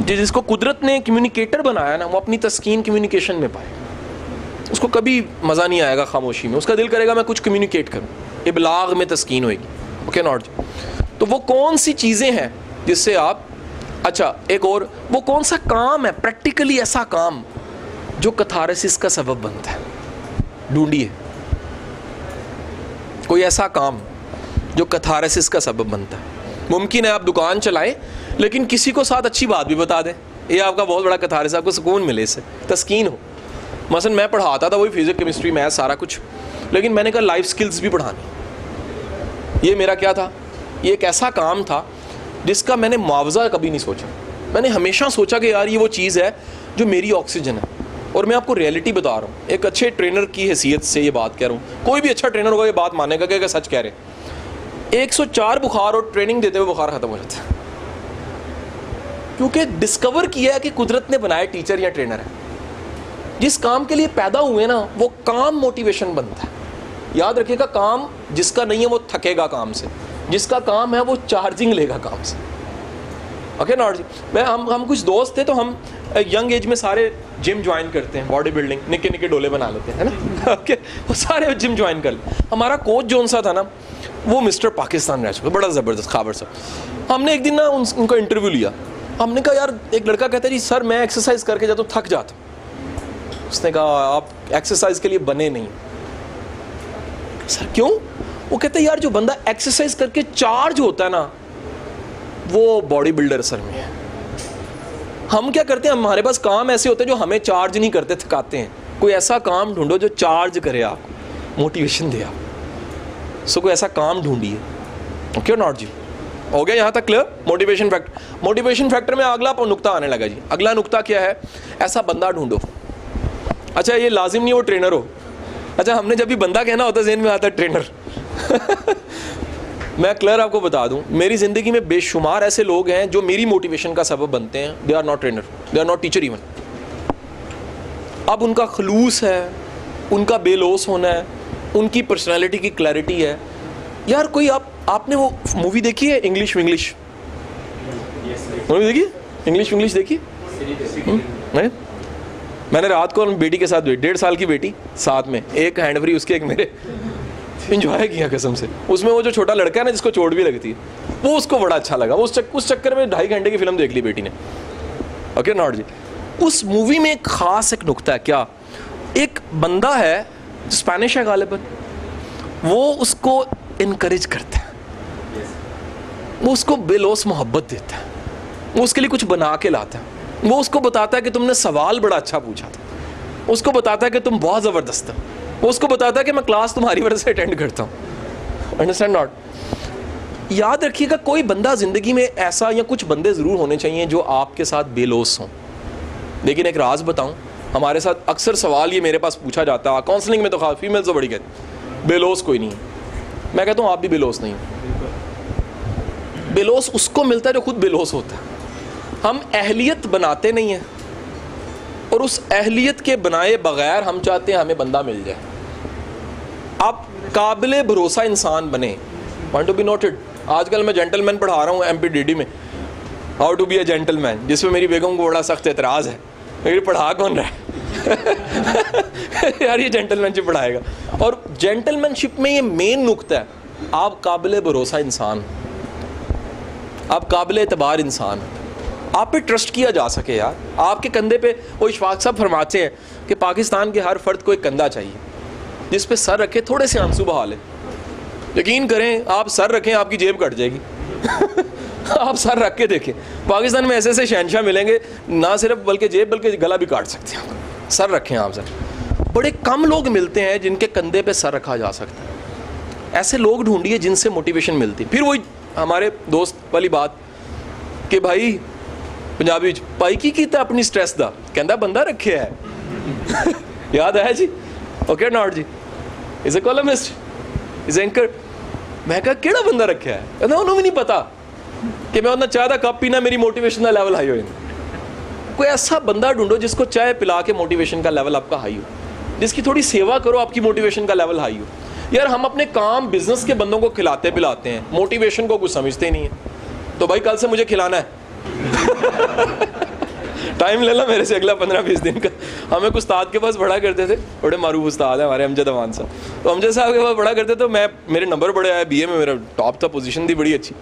Speaker 1: जिसको कुदरत ने कम्युनिकेटर बनाया ना, वो अपनी तस्कीन कम्युनिकेशन में पाए। उसको कभी मज़ा नहीं आएगा खामोशी में, उसका दिल करेगा मैं कुछ कम्युनिकेट करूँ, इबलाग में तस्कीन होएगी। Okay not? तो वो कौन सी चीज़ें हैं जिससे आप, अच्छा एक और, वो कौन सा काम है प्रैक्टिकली ऐसा काम जो कैथारसिस का सबब बनता है? ढूंढिए कोई ऐसा काम जो कैथारसिस का सबब बनता है। मुमकिन है आप दुकान चलाएं लेकिन किसी को साथ अच्छी बात भी बता दें, ये आपका बहुत बड़ा कैथारसिस, आपको सुकून मिले, इससे तस्कीन हो। मसलन मैं पढ़ाता था वही फिजिक्स, केमिस्ट्री, मैथ, सारा कुछ, लेकिन मैंने कहा लाइफ स्किल्स भी पढ़ानी। ये मेरा क्या था? ये एक ऐसा काम था जिसका मैंने मुआवजा कभी नहीं सोचा। मैंने हमेशा सोचा कि यार ये वो चीज़ है जो मेरी ऑक्सीजन है। और मैं आपको रियलिटी बता रहा हूँ, एक अच्छे ट्रेनर की हैसियत से ये बात कह रहा हूँ। कोई भी अच्छा ट्रेनर होगा ये बात मानेगा कि सच कह रहे हैं। 104 बुखार और ट्रेनिंग देते हुए बुखार ख़त्म हो जाता है, क्योंकि डिस्कवर किया है कि कुदरत ने बनाए टीचर या ट्रेनर है। जिस काम के लिए पैदा हुए ना, वो काम मोटिवेशन बनता है। याद रखिएगा, काम जिसका नहीं है वो थकेगा काम से, जिसका काम है वो चार्जिंग लेगा काम से। ओके नॉट जी? हम कुछ दोस्त थे तो हम यंग एज में सारे जिम ज्वाइन करते हैं, बॉडी बिल्डिंग, निके निके डोले बना लेते हैं, है ना? ओके, वो सारे जिम ज्वाइन कर ले। हमारा कोच जो सा था ना, वो मिस्टर पाकिस्तान रह चुके, बड़ा ज़बरदस्त खाबर साहब। हमने एक दिन ना उनका इंटरव्यू लिया। हमने कहा यार, एक लड़का कहता है जी सर मैं एक्सरसाइज करके जाता हूँ थक जाता हूँ। उसने कहा आप एक्सरसाइज के लिए बने नहीं। सर क्यों? वो कहते हैं यार जो बंदा एक्सरसाइज करके चार्ज होता है ना, वो बॉडी बिल्डर असल में है। हम क्या करते हैं, हमारे पास काम ऐसे होते हैं जो हमें चार्ज नहीं करते, थकाते हैं। कोई ऐसा काम ढूंढो जो चार्ज करे, आप मोटिवेशन दे आप। सो कोई ऐसा काम ढूंढिए। ओके नॉट जी? हो गया यहाँ तक clear? Motivation factor. Motivation factor में अगला नुक्ता आने लगा जी। अगला नुक्ता क्या है? ऐसा बंदा ढूंढो। अच्छा ये लाजिम नहीं वो ट्रेनर हो। अच्छा हमने जब भी बंदा कहना होता है ज़हन में आता है ट्रेनर। मैं क्लियर आपको बता दूं, मेरी ज़िंदगी में बेशुमार ऐसे लोग हैं जो मेरी मोटिवेशन का सबब बनते हैं। They are not trainer, they are not teacher even. अब उनका खलूस है, उनका बेलोस होना है, उनकी पर्सनालिटी की क्लैरिटी है। यार कोई आपने वो मूवी देखी है इंग्लिश विंग्लिश? मूवी देखी? इंग्लिश विंग्लिश देखी? मैंने रात को बेटी के साथ, 1.5 साल की बेटी साथ में, एक हैंड फ्री उसके एक मेरे, इंजॉय किया कसम से। उसमें वो जो छोटा लड़का है ना जिसको चोट भी लगती है, वो उसको बड़ा अच्छा लगा। उस चक्कर में 2.5 घंटे की फिल्म देख ली बेटी ने। ओके नॉट जी? उस मूवी में एक खास एक नुक्ता है। क्या? एक बंदा है, स्पेनिश है गालिबन, वो उसको इनकरेज करता है, वो उसको बेलोस मोहब्बत देता है, वो उसके लिए कुछ बना के लाता है, वो उसको बताता है कि तुमने सवाल बड़ा अच्छा पूछा था, उसको बताता है कि तुम बहुत ज़बरदस्त हो, वो उसको बताता है कि मैं क्लास तुम्हारी वजह से अटेंड करता हूँ। Understand not? याद रखिएगा कोई बंदा ज़िंदगी में ऐसा, या कुछ बंदे ज़रूर होने चाहिए जो आपके साथ बेलोस हों। लेकिन एक राज बताऊँ, हमारे साथ अक्सर सवाल ये मेरे पास पूछा जाता है, काउंसलिंग में तो खास फीमेल से बड़ी कहती बेलोस कोई नहीं है। मैं कहता हूँ आप भी बेलोस नहीं हो। बेलोस उसको मिलता है जो खुद बेलोस होता है। हम अहलियत बनाते नहीं हैं, और उस अहलियत के बनाए बगैर हम चाहते हैं हमें बंदा मिल जाए। आप काबिल भरोसा इंसान बने। Point to be noted. आजकल मैं जेंटलमैन पढ़ा रहा हूँ MPDD में, how to be a gentleman, जिसमें मेरी बेगम को बड़ा सख्त एतराज़ है। मेरी पढ़ा कौन रहा है? यार ये जेंटलमैनशिप पढ़ाएगा। और जेंटलमैनशिप में ये मेन नुक्ता है, आप काबिल भरोसा इंसान, आप काबिल एतबार इंसान, आप पे ट्रस्ट किया जा सके। यार आपके कंधे पे, वो इशफाक साहब फरमाते हैं कि पाकिस्तान के हर फर्द को एक कंधा चाहिए जिस पे सर रखे, थोड़े से आंसू बहा ले। यकीन करें, आप सर रखें आपकी जेब कट जाएगी। आप सर रख के देखें, पाकिस्तान में ऐसे ऐसे शहंशाह मिलेंगे, ना सिर्फ बल्कि जेब बल्कि गला भी काट सकते हैं। सर रखें आप सर। बड़े कम लोग मिलते हैं जिनके कंधे पे सर रखा जा सकता है। ऐसे लोग ढूंढिए जिनसे मोटिवेशन मिलती। फिर वही हमारे दोस्त वाली बात कि भाई पंजाबी पाई की कीता अपनी स्ट्रेस दा, कहता बंदा रखे है। याद आया जी? ओके नॉट जी? Is a columnist, is anchor. मैं कहा केड़ा बंदा रखे है? कहता उन्होंने भी नहीं पता कि मैं उन्हें चाह दा कप पीना मेरी मोटिवेशन का लेवल हाई हो। कोई ऐसा बंदा ढूंढो जिसको चाय पिला के मोटिवेशन का लेवल आपका हाई हो, जिसकी थोड़ी सेवा करो, आपकी मोटिवेशन का लेवल हाई हो। यार हम अपने काम बिजनेस के बंदों को खिलाते पिलाते हैं, मोटिवेशन को कुछ समझते नहीं है। तो भाई कल से मुझे खिलाना है। टाइम ले लो मेरे से अगला 15-20 दिन का। हम एक उस्ताद के पास पढ़ा करते थे, बड़े मारूफ उस्ताद है हमारे, अमजद अमान साहब। तो अमजद साहब के पास पढ़ा करते तो मेरे नंबर बड़े आए, BA में मेरा टॉप था, पोजीशन थी बड़ी अच्छी।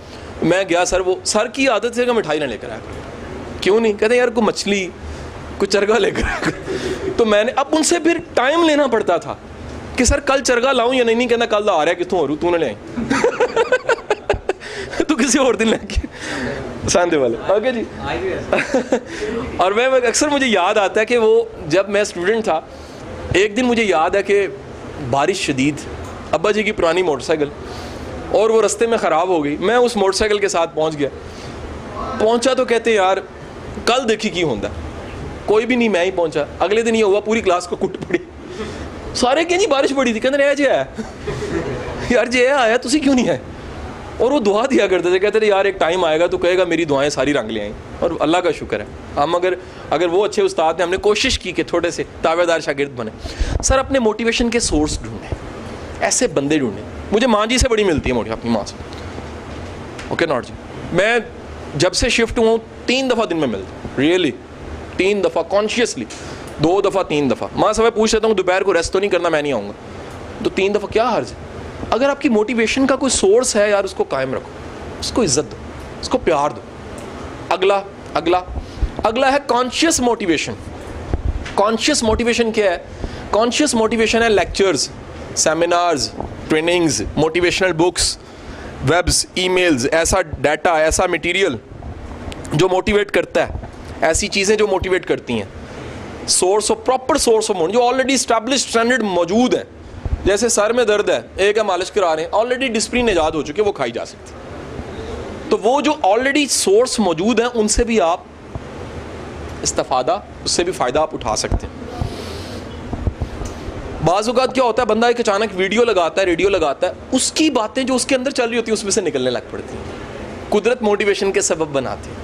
Speaker 1: मैं गया, सर की आदत से मिठाई ना लेकर आया। क्यों नहीं? कहते यार कोई मछली, कुछ चरगा लेकर। तो मैंने अब उनसे फिर टाइम लेना पड़ता था कि सर कल चरगा लाऊं या नहीं। कहना कल आ रहा है कितों और तूने ले आई। तो किसी और दिन लेके सांदे वाले। ओके जी। और मैं अक्सर, मुझे याद आता है कि वो जब मैं स्टूडेंट था, एक दिन मुझे याद है कि बारिश शदीद, अब्बा जी की पुरानी मोटरसाइकिल, और वो रास्ते में ख़राब हो गई। मैं उस मोटरसाइकिल के साथ पहुंचा तो कहते यार कल देखी की होंदा, कोई भी नहीं, मैं ही पहुंचा। अगले दिन ये हुआ, पूरी क्लास को कुट पड़ी। सारे क्या जी बारिश पड़ी थी, कहते रह जे है यार, जे आया तुसी क्यों नहीं आए? और वो दुआ दिया करते थे, कहते थे यार एक टाइम आएगा तो कहेगा मेरी दुआएं सारी रंग ले आई। और अल्लाह का शुक्र है, हम अगर वो अच्छे उस्ताद ने, हमने कोशिश की कि थोड़े से ताबेदार शागिर्द बने। सर अपने मोटिवेशन के सोर्स ढूंढें, ऐसे बंदे ढूंढें। मुझे माँ जी से बड़ी मिलती है मोटी, अपनी माँ से। ओके नॉट जी? मैं जब से शिफ्ट हुआ हूँ 3 दफ़ा दिन में मिलता, रियली 3 दफ़ा कॉन्शियसली, 2 दफ़ा 3 दफ़ा। माँ सब पूछ लेता हूँ दोपहर को रेस्ट तो नहीं करना, मैं नहीं आऊँगा। तो 3 दफ़ा क्या हर्ज है? अगर आपकी मोटिवेशन का कोई सोर्स है यार, उसको कायम रखो, उसको इज्जत दो, उसको प्यार दो। अगला अगला अगला है कॉन्शियस मोटिवेशन। कॉन्शियस मोटिवेशन क्या है? कॉन्शियस मोटिवेशन है lectures, seminars, trainings, motivational books, webs, emails, ऐसा डाटा, ऐसा मटेरियल जो मोटिवेट करता है, ऐसी चीज़ें जो मोटिवेट करती हैं। Source of, proper source of motivation जो ऑलरेडी स्टैब्लिश्ड स्टैंडर्ड मौजूद है। जैसे सर में दर्द है, एक है मालिश करा रहे हैं, ऑलरेडी डिस्प्रिन ईजाद हो चुके, वो खाई जा सकती है। तो वो जो ऑलरेडी सोर्स मौजूद हैं, उनसे भी आप इस्तिफादा, उससे भी फ़ायदा आप उठा सकते हैं। बाज़ औक़ात क्या होता है, बंदा एक अचानक वीडियो लगाता है, रेडियो लगाता है, उसकी बातें जो उसके अंदर चल रही होती है उसमें से निकलने लग पड़ती हैं। कुदरत मोटिवेशन के सबब बनाती है।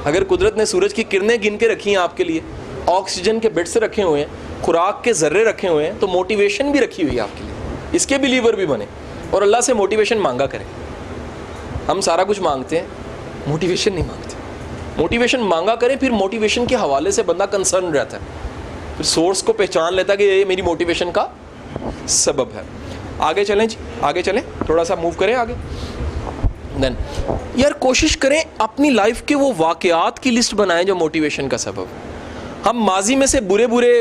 Speaker 1: अगर कुदरत ने सूरज की किरणें गिन के रखी हैं आपके लिए, ऑक्सीजन के बिट्स रखे हुए हैं, खुराक के ज़र्रे रखे हुए हैं, तो मोटिवेशन भी रखी हुई है आपके लिए। इसके भी लीवर भी बने और अल्लाह से मोटिवेशन मांगा करें। हम सारा कुछ मांगते हैं, मोटिवेशन नहीं मांगते। मोटिवेशन मांगा करें, फिर मोटिवेशन के हवाले से बंदा कंसर्न रहता है, फिर सोर्स को पहचान लेता है कि ये मेरी मोटिवेशन का सबब है। आगे चलें जी, आगे चलें, थोड़ा सा मूव करें आगे। देन यार कोशिश करें अपनी लाइफ के वो वाक़यात की लिस्ट बनाएं जो मोटिवेशन का सबब। हम माजी में से बुरे बुरे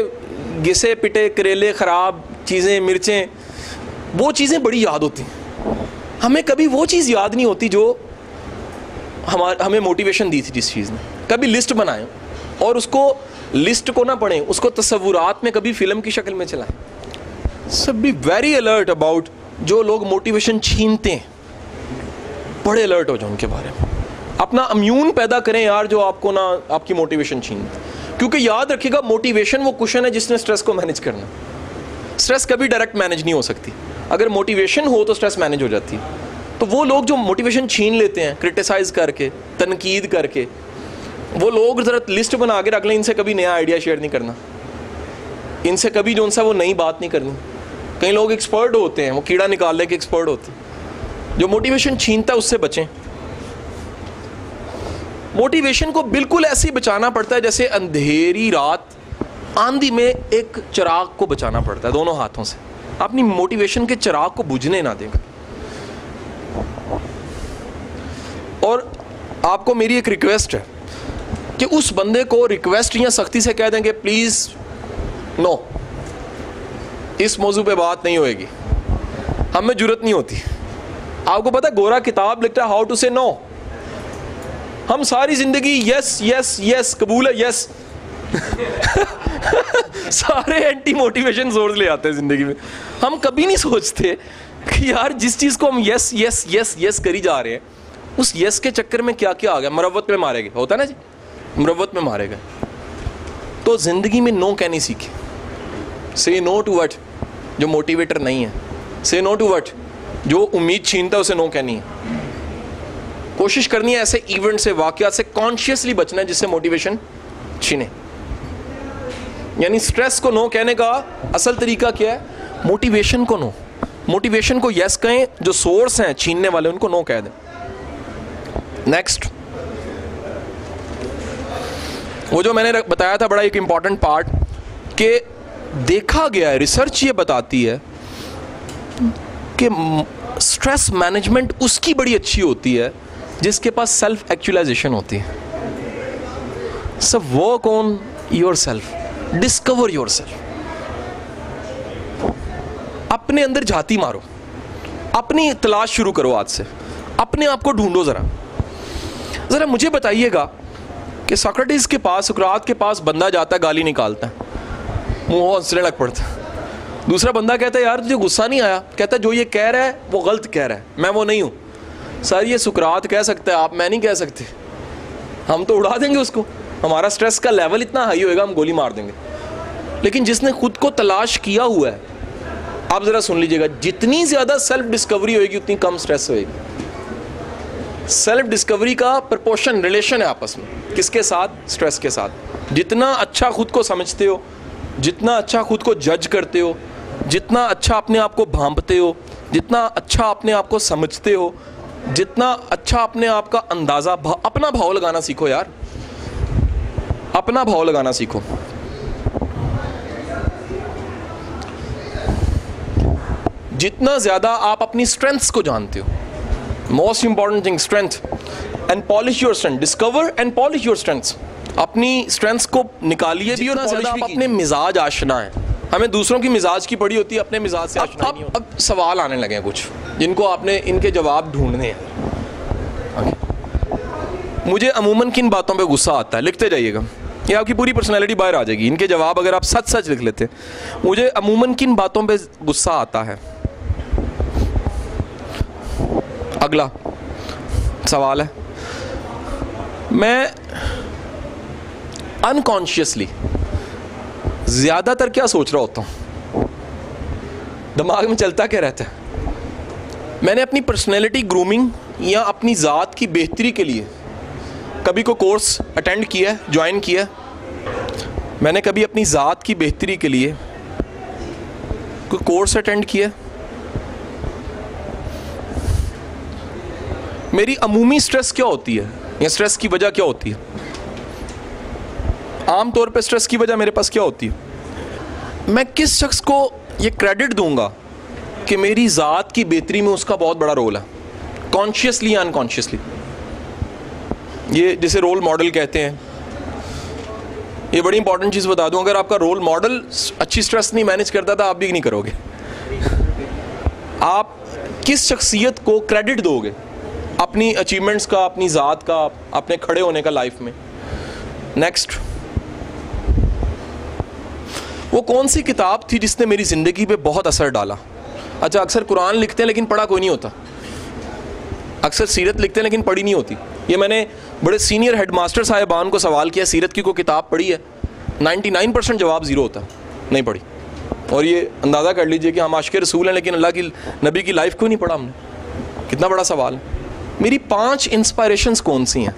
Speaker 1: घिसे पिटे करेले ख़राब चीज़ें, मिर्चें, वो चीज़ें बड़ी याद होती हैं। हमें कभी वो चीज़ याद नहीं होती जो हमें मोटिवेशन दी थी जिस चीज़ ने। कभी लिस्ट बनाएं और उसको लिस्ट को ना पढ़ें, उसको तस्वुरात में कभी फिल्म की शक्ल में चलाएं। सब बी वेरी अलर्ट अबाउट जो लोग मोटिवेशन छीनते हैं, बड़े अलर्ट हो जाओ उनके बारे में। अपना इम्यून पैदा करें यार जो आपको ना आपकी मोटिवेशन छीनते, क्योंकि याद रखिएगा मोटिवेशन वो कुशन है जिसने स्ट्रेस को मैनेज करना। स्ट्रेस कभी डायरेक्ट मैनेज नहीं हो सकती, अगर मोटिवेशन हो तो स्ट्रेस मैनेज हो जाती है। तो वो लोग जो मोटिवेशन छीन लेते हैं क्रिटिसाइज करके, तनकीद करके, वो लोग ज़रा लिस्ट बना के रख लें, इनसे कभी नया आइडिया शेयर नहीं करना, इनसे कभी जो सा वो नई बात नहीं करनी। कई लोग एक्सपर्ट होते हैं, वो कीड़ा निकालने के एक्सपर्ट होते हैं। जो मोटिवेशन छीनता है उससे बचें। मोटिवेशन को बिल्कुल ऐसे ही बचाना पड़ता है जैसे अंधेरी रात आंधी में एक चिराग को बचाना पड़ता है, दोनों हाथों से। अपनी मोटिवेशन के चिराग को बुझने ना देगा। और आपको मेरी एक रिक्वेस्ट है कि उस बंदे को रिक्वेस्ट या सख्ती से कह देंगे प्लीज़ नो, इस मौजू पे बात नहीं होएगी, हमें जुर्रत नहीं होती। आपको पता है गोरा किताब लिखता है हाउ टू से नो, हम सारी जिंदगी यस यस यस कबूल है यस सारे एंटी मोटिवेशन सोर्स ले आते हैं जिंदगी में। हम कभी नहीं सोचते कि यार जिस चीज़ को हम यस यस यस यस करी जा रहे हैं, उस यस के चक्कर में क्या क्या आ गया, मरवत में मारे गए, होता है ना जी, मरवत में मारे गए। तो ज़िंदगी में नो कहनी सीखे। से नो टू वट जो मोटिवेटर नहीं है, से नो टू वट जो उम्मीद छीनता है, उसे नो कहनी है। कोशिश करनी है ऐसे इवेंट से, वाक़यात से कॉन्शियसली बचना है जिससे मोटिवेशन छीने। यानी स्ट्रेस को नो कहने का असल तरीका क्या है? मोटिवेशन को नो, मोटिवेशन को यस कहें, जो सोर्स हैं छीनने वाले उनको नो कह दें। नेक्स्ट, वो जो मैंने बताया था बड़ा एक इंपॉर्टेंट पार्ट, कि देखा गया है, रिसर्च ये बताती है कि स्ट्रेस मैनेजमेंट उसकी बड़ी अच्छी होती है जिसके पास सेल्फ एक्चुअलाइजेशन होती है। So work on your self, discover your self. अपने अंदर झाती मारो, अपनी तलाश शुरू करो आज से, अपने आप को ढूंढो। ज़रा मुझे बताइएगा कि सोक्रेटिस के पास, सुकरात के पास बंदा जाता है, गाली निकालता है, मुँह हंसने लग पड़ता है। दूसरा बंदा कहता है यार तुझे गुस्सा नहीं आया? कहता है जो ये कह रहा है वो गलत कह रहा है, मैं वो नहीं हूँ। सर ये सुकरात कह सकता है, आप मैं नहीं कह सकते। हम तो उड़ा देंगे उसको, हमारा स्ट्रेस का लेवल इतना हाई होएगा हम गोली मार देंगे। लेकिन जिसने खुद को तलाश किया हुआ है, आप ज़रा सुन लीजिएगा, जितनी ज़्यादा सेल्फ डिस्कवरी होएगी उतनी कम स्ट्रेस होएगी। सेल्फ डिस्कवरी का प्रपोर्शन, रिलेशन है आपस में, किसके साथ? स्ट्रेस के साथ। जितना अच्छा खुद को समझते हो, जितना अच्छा खुद को जज करते हो, जितना अच्छा अपने आप को भांपते हो, जितना अच्छा अपने आप को समझते हो, जितना अच्छा अपने आप का अंदाज़ा, अपना भाव लगाना सीखो यार, अपना भाव लगाना सीखो। जितना ज़्यादा आप अपनी स्ट्रेंथ्स को जानते हो, most important thing strength, and polish your strength, discover and polish your strengths. अपनी स्ट्रेंथ्स को निकालिए भी और ज़्यादा आप अपने मिजाज आशना है। हमें दूसरों की मिजाज की पड़ी होती है, अपने मिजाज से आशना नहीं होता। अब सवाल आने लगे हैं कुछ जिनको आपने इनके जवाब ढूंढने हैं। मुझे अमूमन किन बातों पे गुस्सा आता है, लिखते जाइएगा, ये आपकी पूरी पर्सनैलिटी बाहर आ जाएगी। इनके जवाब अगर आप सच सच लिख लेते, मुझे अमूमन किन बातों पे गुस्सा आता है। अगला सवाल है, मैं अनकॉन्शियसली ज़्यादातर क्या सोच रहा होता हूँ, दिमाग में चलता क्या रहता है। मैंने अपनी पर्सनैलिटी ग्रूमिंग या अपनी ज़ात की बेहतरी के लिए कभी कोई कोर्स अटेंड किया है, ज्वाइन किया है। मैंने कभी अपनी ज़ात की बेहतरी के लिए कोई कोर्स अटेंड किया। मेरी अमूमी स्ट्रेस क्या होती है या स्ट्रेस की वजह क्या होती है। आम तौर पे स्ट्रेस की वजह मेरे पास क्या होती है। मैं किस शख्स को ये क्रेडिट दूंगा कि मेरी ज़ात की बेहतरी में उसका बहुत बड़ा रोल है, कॉन्शियसली या अनकॉन्शियसली। ये जिसे रोल मॉडल कहते हैं। ये बड़ी इंपॉर्टेंट चीज़ बता दूं, अगर आपका रोल मॉडल अच्छी स्ट्रेस नहीं मैनेज करता था, आप भी नहीं करोगे। आप किस शख्सियत को क्रेडिट दोगे अपनी अचीवमेंट्स का, अपनी ज़ात का, अपने खड़े होने का लाइफ में। नेक्स्ट, वो कौन सी किताब थी जिसने मेरी ज़िंदगी पे बहुत असर डाला। अच्छा, अक्सर कुरान लिखते हैं लेकिन पढ़ा कोई नहीं होता, अक्सर सीरत लिखते हैं लेकिन पढ़ी नहीं होती। ये मैंने बड़े सीनियर हेडमास्टर साहिबान को सवाल किया, सीरत की कोई किताब पढ़ी है, 99% जवाब ज़ीरो होता है, नहीं पढ़ी। और ये अंदाज़ा कर लीजिए कि हम आशिक़ रसूल हैं लेकिन अल्लाह की नबी की लाइफ को नहीं पढ़ा हमने। कितना बड़ा सवाल है। मेरी 5 इंस्पायरेशंस कौन सी हैं।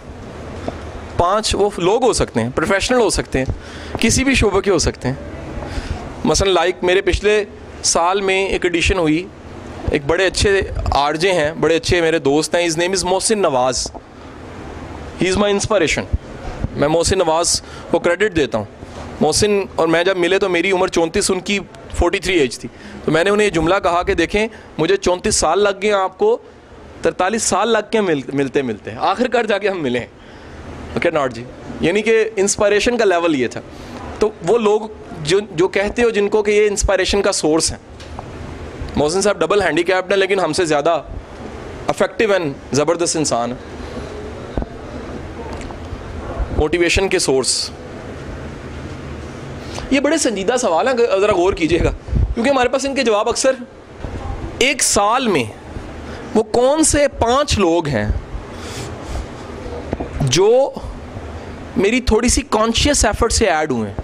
Speaker 1: 5 वो लोग हो सकते हैं, प्रोफेशनल हो सकते हैं, किसी भी शोबे के हो सकते हैं। मसलन लाइक मेरे पिछले साल में एक एडिशन हुई, एक बड़े अच्छे आरजे हैं, बड़े अच्छे मेरे दोस्त हैं, his name is Mohsin Nawaz, he is my inspiration. मैं मोहसिन नवाज़ को क्रेडिट देता हूँ। मोहसिन और मैं जब मिले तो मेरी उम्र 34, उनकी 43 एज थी। तो मैंने उन्हें ये जुमला कहा कि देखें मुझे 34 साल लग गए, आपको 43 साल लग के मिलते मिलते आखिरकार जाके हम मिले। ओके नॉट जी, यानी कि इंस्पायरेशन का लेवल ये था। तो वो लोग जो कहते हो जिनको कि ये इंस्पायरेशन का सोर्स है। मोहसिन साहब डबल हैंडीकैप्ड हैं लेकिन हमसे ज़्यादा अफेक्टिव एंड ज़बरदस्त इंसान है, मोटिवेशन के सोर्स। ये बड़े संजीदा सवाल हैं, ज़रा गौर कीजिएगा, क्योंकि हमारे पास इनके जवाब अक्सर एक साल में वो कौन से 5 लोग हैं जो मेरी थोड़ी सी कॉन्शियस एफर्ट से ऐड हुए हैं।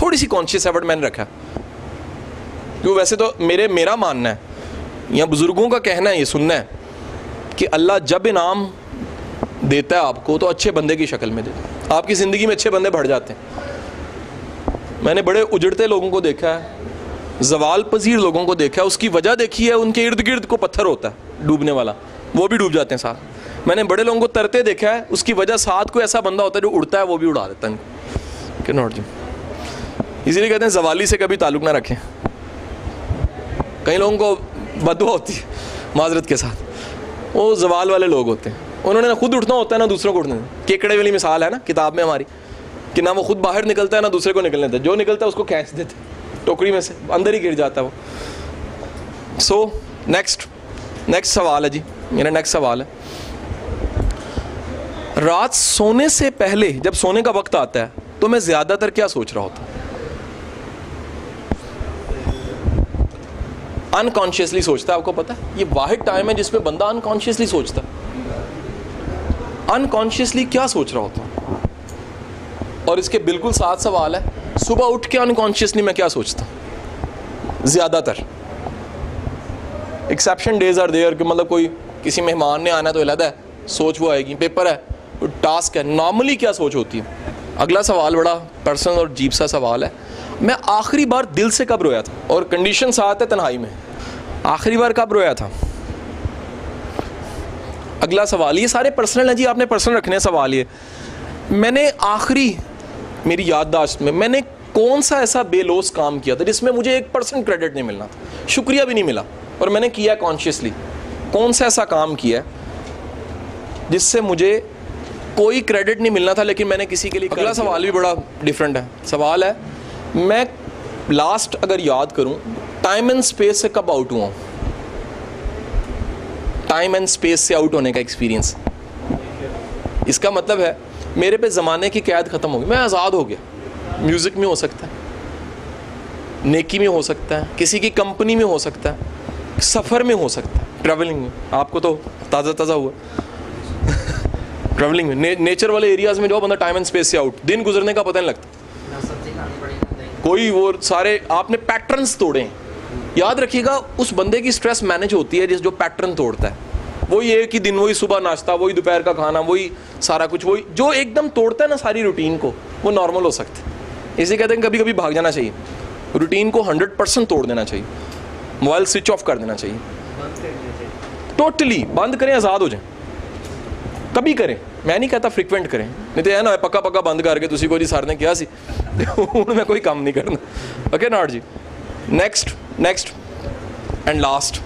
Speaker 1: थोड़ी सी कॉन्शियस एफर्ट मैंने रखा, क्योंकि वैसे तो मेरा मानना है या बुज़ुर्गों का कहना है, ये सुनना है कि अल्लाह जब इनाम देता है आपको तो अच्छे बंदे की शक्ल में देता है। आपकी ज़िंदगी में अच्छे बंदे बढ़ जाते हैं। मैंने बड़े उजड़ते लोगों को देखा है, जवाल पजीर लोगों को देखा है, उसकी वजह देखी है, उनके इर्द गिर्द को पत्थर होता है डूबने वाला, वो भी डूब जाते हैं साथ। मैंने बड़े लोगों को तरते देखा है, उसकी वजह साथ कोई ऐसा बंदा होता है जो उड़ता है, वो भी उड़ा देता है कि नॉट जी। इसीलिए कहते हैं जवाली से कभी ताल्लुक़ ना रखें। कई लोगों को बददुआ होती है माजरत के साथ, वो जवाल वाले लोग होते हैं। उन्होंने ना खुद उठना होता है ना दूसरों को उठने। केकड़े वाली मिसाल है ना किताब में हमारी, कि ना वो खुद बाहर निकलता है ना दूसरे को निकलने देता है। जो निकलता है उसको खींच देते टोकरी में से, अंदर ही गिर जाता है वो। सो नेक्स्ट सवाल है जी, मेरा नेक्स्ट सवाल है, रात सोने से पहले जब सोने का वक्त आता है तो मैं ज़्यादातर क्या सोच रहा होता हूँ। अनकॉन्शियसली सोचता है, आपको पता है ये वाहिद टाइम है जिसपे बंदा अनकॉन्शियसली सोचता है। अनकॉन्शियसली क्या सोच रहा होता हूँ। और इसके बिल्कुल साथ सवाल है, सुबह उठ के अनकॉन्शियसली मैं क्या सोचता हूँ। ज़्यादातर एक्सेप्शन डेज आर देयर, कि मतलब कोई किसी मेहमान ने आना तो अलग है सोच, वो आएगी, पेपर है, टास्क है। नॉर्मली क्या सोच होती है। अगला सवाल बड़ा पर्सनल और अजीब सा सवाल है, मैं आखिरी बार दिल से कब रोया था, और कंडीशन साथ है तन्हाई में। आखिरी बार कब रोया था। अगला सवाल, ये सारे पर्सनल है जी, आपने पर्सनल रखने सवाल। ये मैंने आखिरी, मेरी याददाश्त में मैंने कौन सा ऐसा बेलोस काम किया था जिसमें मुझे 1% क्रेडिट नहीं मिलना था, शुक्रिया भी नहीं मिला, और मैंने किया कॉन्शियसली? कौन सा ऐसा काम किया जिससे मुझे कोई क्रेडिट नहीं मिलना था लेकिन मैंने किसी के लिए? अगला सवाल भी बड़ा डिफरेंट है। सवाल है, मैं लास्ट अगर याद करूं, टाइम एंड स्पेस से कब आउट हुआ? टाइम एंड स्पेस से आउट होने का एक्सपीरियंस, इसका मतलब है मेरे पे ज़माने की कैद ख़त्म हो गई, मैं आज़ाद हो गया। म्यूज़िक में हो सकता है, नेकी में हो सकता है, किसी की कंपनी में हो सकता है, सफ़र में हो सकता है, ट्रैवलिंग में। आपको तो ताज़ा ताज़ा हुआ ट्रैवलिंग में, नेचर वाले एरियाज़ में जो बंदा टाइम एंड स्पेस से आउट, दिन गुजरने का पता नहीं लगता। कोई वो सारे आपने पैटर्न्स तोड़े हैं। याद रखिएगा, उस बंदे की स्ट्रेस मैनेज होती है जो पैटर्न तोड़ता है। वही एक ही दिन, वही सुबह नाश्ता, वही दोपहर का खाना, वही सारा कुछ, वही जो एकदम तोड़ता है ना सारी रूटीन को, वो नॉर्मल हो सकता है। इसे कहते हैं कभी कभी भाग जाना चाहिए, रूटीन को 100% तोड़ देना चाहिए, मोबाइल स्विच ऑफ कर देना चाहिए, टोटली बंद करें, आज़ाद हो जाए। कभी करें, मैं नहीं कहता फ्रिक्वेंट करें, नहीं तो है ना पक्का पक्का बंद करके तुसी को जी सर ने किया सी मैं कोई काम नहीं करना। ओके नॉट जी। नेक्स्ट एंड लास्ट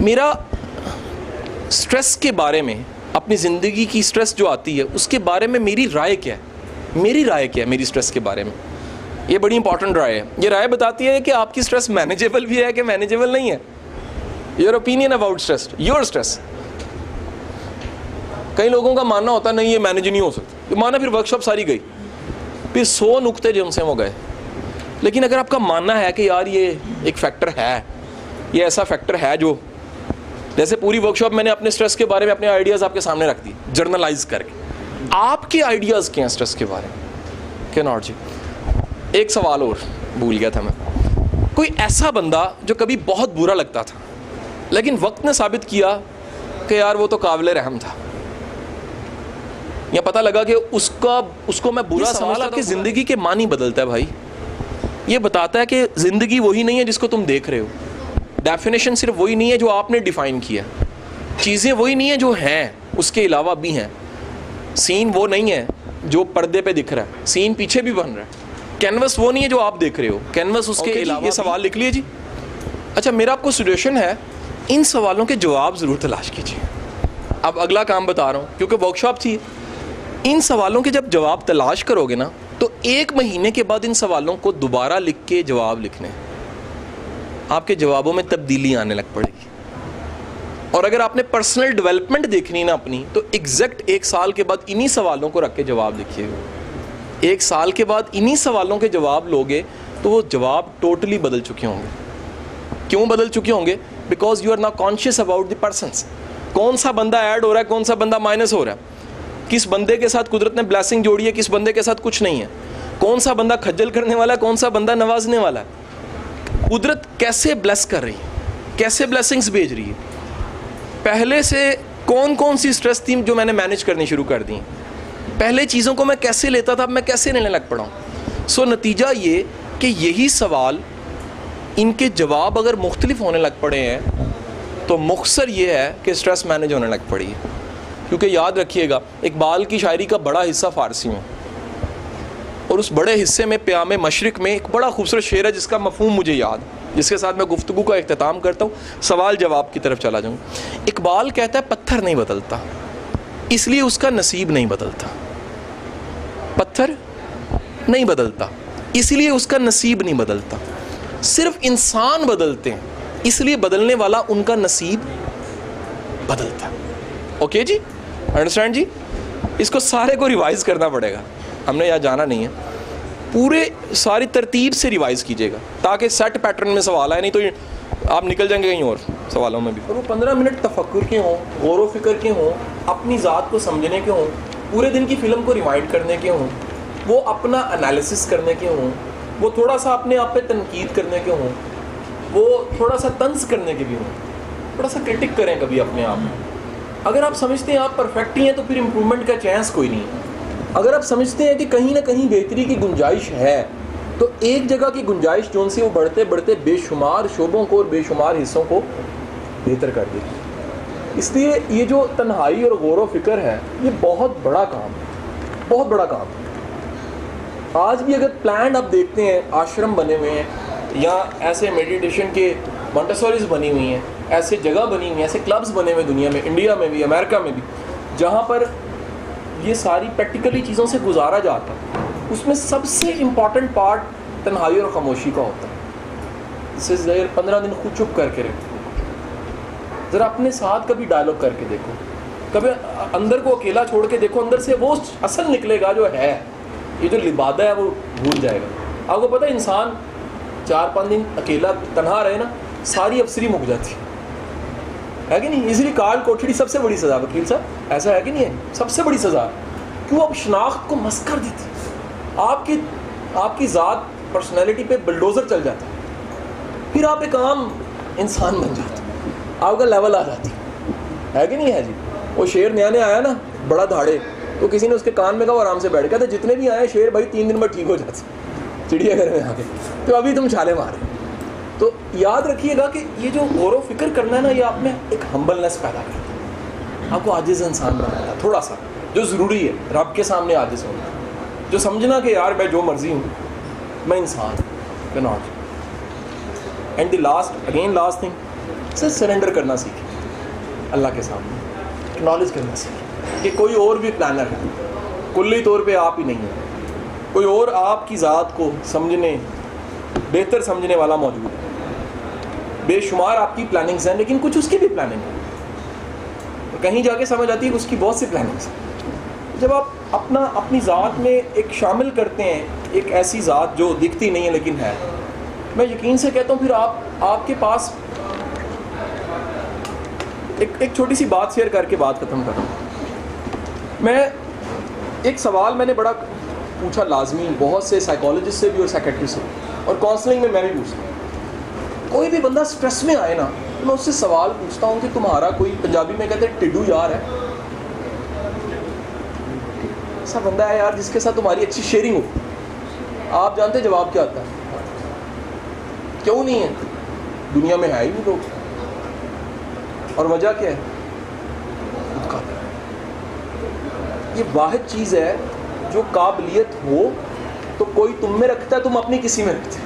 Speaker 1: मेरा स्ट्रेस के बारे में, अपनी ज़िंदगी की स्ट्रेस जो आती है उसके बारे में मेरी राय क्या है? मेरी स्ट्रेस के बारे में ये बड़ी इंपॉर्टेंट राय है। ये राय बताती है कि आपकी स्ट्रेस मैनेजेबल भी है कि मैनेजेबल नहीं है। Your opinion about stress, your stress. कई लोगों का मानना होता है नहीं ये मैनेज नहीं हो सकता, माना फिर वर्कशॉप सारी गई, फिर 100 नुक्ते जिनसे वो गए। लेकिन अगर आपका मानना है कि यार ये एक फैक्टर है, ये ऐसा फैक्टर है जो, जैसे पूरी वर्कशॉप मैंने अपने स्ट्रेस के बारे में अपने आइडियाज़ आपके सामने रख दी जर्नलाइज करके। आपके आइडियाज़ क्या हैं स्ट्रेस के बारे में? क्या नॉट जी। एक सवाल और भूल गया था मैं। कोई ऐसा बंदा जो कभी बहुत बुरा लगता था लेकिन वक्त ने साबित किया कि यार वो तो काबिल रहम था, या पता लगा कि उसको मैं बुरा समझता था। ज़िंदगी के मानी बदलता है भाई। ये बताता है कि ज़िंदगी वही नहीं है जिसको तुम देख रहे हो, डेफिनेशन सिर्फ वही नहीं है जो आपने डिफ़ाइन किया, चीज़ें वही नहीं है जो हैं, उसके अलावा भी हैं। सीन वो नहीं है जो पर्दे पे दिख रहा है, सीन पीछे भी बन रहा है। कैनवस वो नहीं है जो आप देख रहे हो, कैनवस उसके अलावा। ये सवाल लिख लिए जी। अच्छा, मेरा आपको सजेशन है, इन सवालों के जवाब ज़रूर तलाश कीजिए। अब अगला काम बता रहा हूँ, क्योंकि वर्कशॉप थी। इन सवालों के जब जवाब तलाश करोगे ना, तो 1 महीने के बाद इन सवालों को दोबारा लिख के जवाब लिखने, आपके जवाबों में तब्दीली आने लग पड़ेगी। और अगर आपने पर्सनल डेवलपमेंट देखनी ना अपनी, तो एग्जैक्ट 1 साल के बाद इन्हीं सवालों को रख के जवाब लिखिएगा। 1 साल के बाद इन्हीं सवालों के जवाब लोगे तो वो जवाब टोटली बदल चुके होंगे। क्यों बदल चुके होंगे? Because you are now conscious about the persons. कौन सा बंदा ऐड हो रहा है, कौन सा बंदा माइनस हो रहा है, किस बंदे के साथ कुदरत ने ब्लेसिंग जोड़ी है, किस बंदे के साथ कुछ नहीं है, कौन सा बंदा खज्जल करने वाला है, कौन सा बंदा नवाजने वाला है। कुदरत कैसे ब्लेस कर रही है, कैसे ब्लेसिंग्स भेज रही है। पहले से कौन कौन सी स्ट्रेस थी जो मैंने मैनेज करनी शुरू कर दी, पहले चीज़ों को मैं कैसे लेता था, अब मैं कैसे लेने लग पड़ा हूँ। सो नतीजा ये कि यही सवाल, इनके जवाब अगर मुख्तलिफ होने लग पड़े हैं तो मुख्तसर ये है कि स्ट्रेस मैनेज होने लग पड़ी है। क्योंकि याद रखिएगा, इकबाल की शायरी का बड़ा हिस्सा फ़ारसी में, और उस बड़े हिस्से में प्यामे मशरिक में एक बड़ा खूबसूरत शेर है जिसका मफहूम मुझे याद, जिसके साथ मैं गुफ्तगू का इख्तिताम करता हूँ, सवाल जवाब की तरफ चला जाऊँ। इकबाल कहता है पत्थर नहीं बदलता इसलिए उसका नसीब नहीं बदलता, पत्थर नहीं बदलता इसलिए उसका नसीब नहीं बदलता, सिर्फ इंसान बदलते हैं इसलिए बदलने वाला उनका नसीब बदलता है। ओके जी, अंडरस्टैंड जी। इसको सारे को रिवाइज करना पड़ेगा, हमने यहाँ जाना नहीं है, पूरे सारी तरतीब से रिवाइज कीजिएगा ताकि सेट पैटर्न में सवाल आए, नहीं तो आप निकल जाएंगे कहीं और सवालों में भी। और वो 15 मिनट तफक्कुर के हों, गौर व फिक्र के हों, अपनी ज़ात को समझने के हों, पूरे दिन की फ़िल्म को रिवाइंड करने के हों, वो अपना एनालिसिस करने के हों, वो थोड़ा सा अपने आप पे तनकीद करने के हों, वो थोड़ा सा तंज करने के भी हों, थोड़ा सा क्रिटिक करें कभी अपने आप में। अगर आप समझते हैं आप परफेक्ट ही हैं तो फिर इम्प्रूवमेंट का चांस कोई नहीं है। अगर आप समझते हैं कि कहीं ना कहीं बेहतरी की गुंजाइश है, तो एक जगह की गुंजाइश जो से वो बढ़ते बढ़ते बेशुमार शोबों को और बेशुमार हिस्सों को बेहतर कर देगी। इसलिए ये जो तन्हाई और गौर व फिक्र है, ये बहुत बड़ा काम है। बहुत बड़ा काम है। आज भी अगर प्लान आप देखते हैं, आश्रम बने हुए हैं या ऐसे मेडिटेशन के मॉन्टेसोरीज बनी हुई हैं, ऐसे जगह बनी हुई हैं, ऐसे क्लब्स बने हुए दुनिया में, इंडिया में भी, अमेरिका में भी, जहाँ पर ये सारी प्रैक्टिकली चीज़ों से गुजारा जाता है। उसमें सबसे इम्पॉर्टेंट पार्ट तन्हाई और खामोशी का होता है। इससे ज़रा 15 दिन खुद चुप करके रखो, ज़रा अपने साथ कभी डायलॉग करके देखो, कभी अंदर को अकेला छोड़ के देखो, अंदर से वो असल निकलेगा जो है। ये जो लिबादा है वो भूल जाएगा। आपको पता है इंसान 4-5 दिन अकेला तन्हा रहे ना, सारी अफसरी मुक जाती है कि नहीं। इसलिए काल कोठड़ी सबसे बड़ी सज़ा, वकील साहब, ऐसा है कि नहीं है? सबसे बड़ी सज़ा क्यों? आप शनाख्त को मस कर देती, आपकी ज़ात पर्सनैलिटी पे बुलडोज़र चल जाता है, फिर आप एक आम इंसान बन जाते, आपका लेवल आ जाती है कि नहीं है जी। वो शेर नया नया आया ना, बड़ा धाड़े, तो किसी ने उसके कान में कहा, वो आराम से बैठ गया था, जितने भी आए शेर भाई 3 दिन में ठीक हो जाते चिड़ियाघर में आके, तो अभी तुम छाले मारे। तो याद रखिएगा कि ये जो गौर व फिक्र करना है ना, ये आप में एक हम्बलनेस पैदा करता है, आपको आजिज़ इंसान बनाता है थोड़ा सा, जो ज़रूरी है रब के सामने आजिज़ होना, जो समझना कि यार मैं जो मर्जी हूँ, मैं इंसान can not. And the last thing, सिर्फ सरेंडर करना सीखें अल्लाह के सामने, एक्नॉलेज करना सीखें कि कोई और भी प्लानर है, कुल्ली तौर पे आप ही नहीं है, कोई और आपकी ज़ात को समझने, बेहतर समझने वाला मौजूद है। बेशुमार आपकी प्लानिंग्स हैं, लेकिन कुछ उसकी भी प्लानिंग है, तो कहीं जाके समझ आती है कि उसकी बहुत सी प्लानिंग्स हैं। जब आप अपनी ज़ात में एक शामिल करते हैं, एक ऐसी ज़ात जो दिखती नहीं है लेकिन है, मैं यकीन से कहता हूँ फिर आपके पास एक छोटी सी बात शेयर करके बात ख़त्म कर रहा हूँ। मैं एक सवाल मैंने बड़ा पूछा लाजमी, बहुत से साइकोलॉजिस्ट से भी और साइकेट्रिस्ट से, और काउंसलिंग में मैं भी पूछता हूँ। कोई भी बंदा स्ट्रेस में आए ना, तो मैं उससे सवाल पूछता हूँ कि तुम्हारा कोई, पंजाबी में कहते हैं टिड्डू यार है, ऐसा बंदा है यार जिसके साथ तुम्हारी अच्छी शेयरिंग हो। आप जानते हैं जवाब क्या आता है? क्यों नहीं है? दुनिया में है ही नहीं लोग। और वजह क्या है? ये वाहिद चीज़ है जो काबिलियत हो तो कोई तुम में रखता है, तुम अपनी किसी में रखते हो,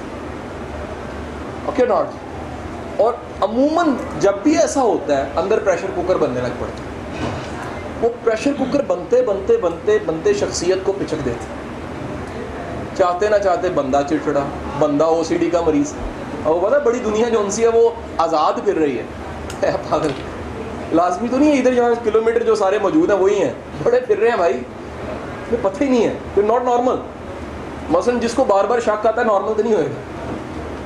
Speaker 1: ओके नॉट। और अमूमन जब भी ऐसा होता है, अंदर प्रेशर कुकर बनने लग पड़ता है। वो प्रेशर कुकर बनते बनते बनते बनते शख्सियत को पिचक देते, चाहते ना चाहते बंदा चिड़चिड़ा, बंदा OCD का मरीज़, और वो पता बड़ी दुनिया जो उनसी है वो आज़ाद फिर रही है पागल। लाजमी तो नहीं है इधर यहाँ किलोमीटर जो सारे मौजूद हैं वही हैं, बड़े फिर रहे हैं भाई, तो पता ही नहीं है, फिर नॉट नॉर्मल। मसलन जिसको बार बार शक आता है नॉर्मल तो नहीं होएगा,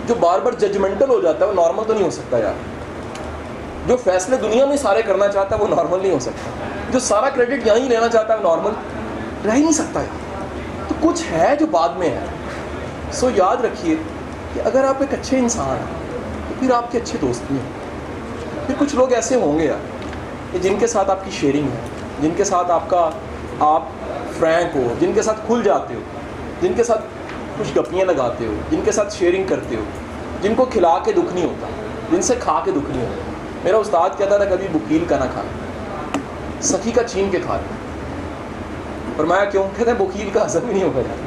Speaker 1: जो बार बार जजमेंटल हो जाता है वो नॉर्मल तो नहीं हो सकता यार, जो फैसले दुनिया में सारे करना चाहता है वो नॉर्मल नहीं हो सकता, जो सारा क्रेडिट यहीं लेना चाहता है नॉर्मल रह ही नहीं सकता यार। तो कुछ है जो बाद में है। सो याद रखिए कि अगर आप एक अच्छे इंसान हैं तो फिर आपके अच्छे दोस्त भी हैं, फिर कुछ लोग ऐसे होंगे यार कि जिनके साथ आपकी शेयरिंग है, जिनके साथ आप फ्रैंक हो, जिनके साथ खुल जाते हो, जिनके साथ कुछ गप्पियाँ लगाते हो, जिनके साथ शेयरिंग करते हो, जिनको खिला के दुख नहीं होता, जिनसे खा के दुख नहीं होता। मेरा उस्ताद कहता था कभी वकील का ना खाना, सखी का छीन के खा लें। और मैं क्यों? कहते हैं वकील का हज़म ही नहीं होगा यार,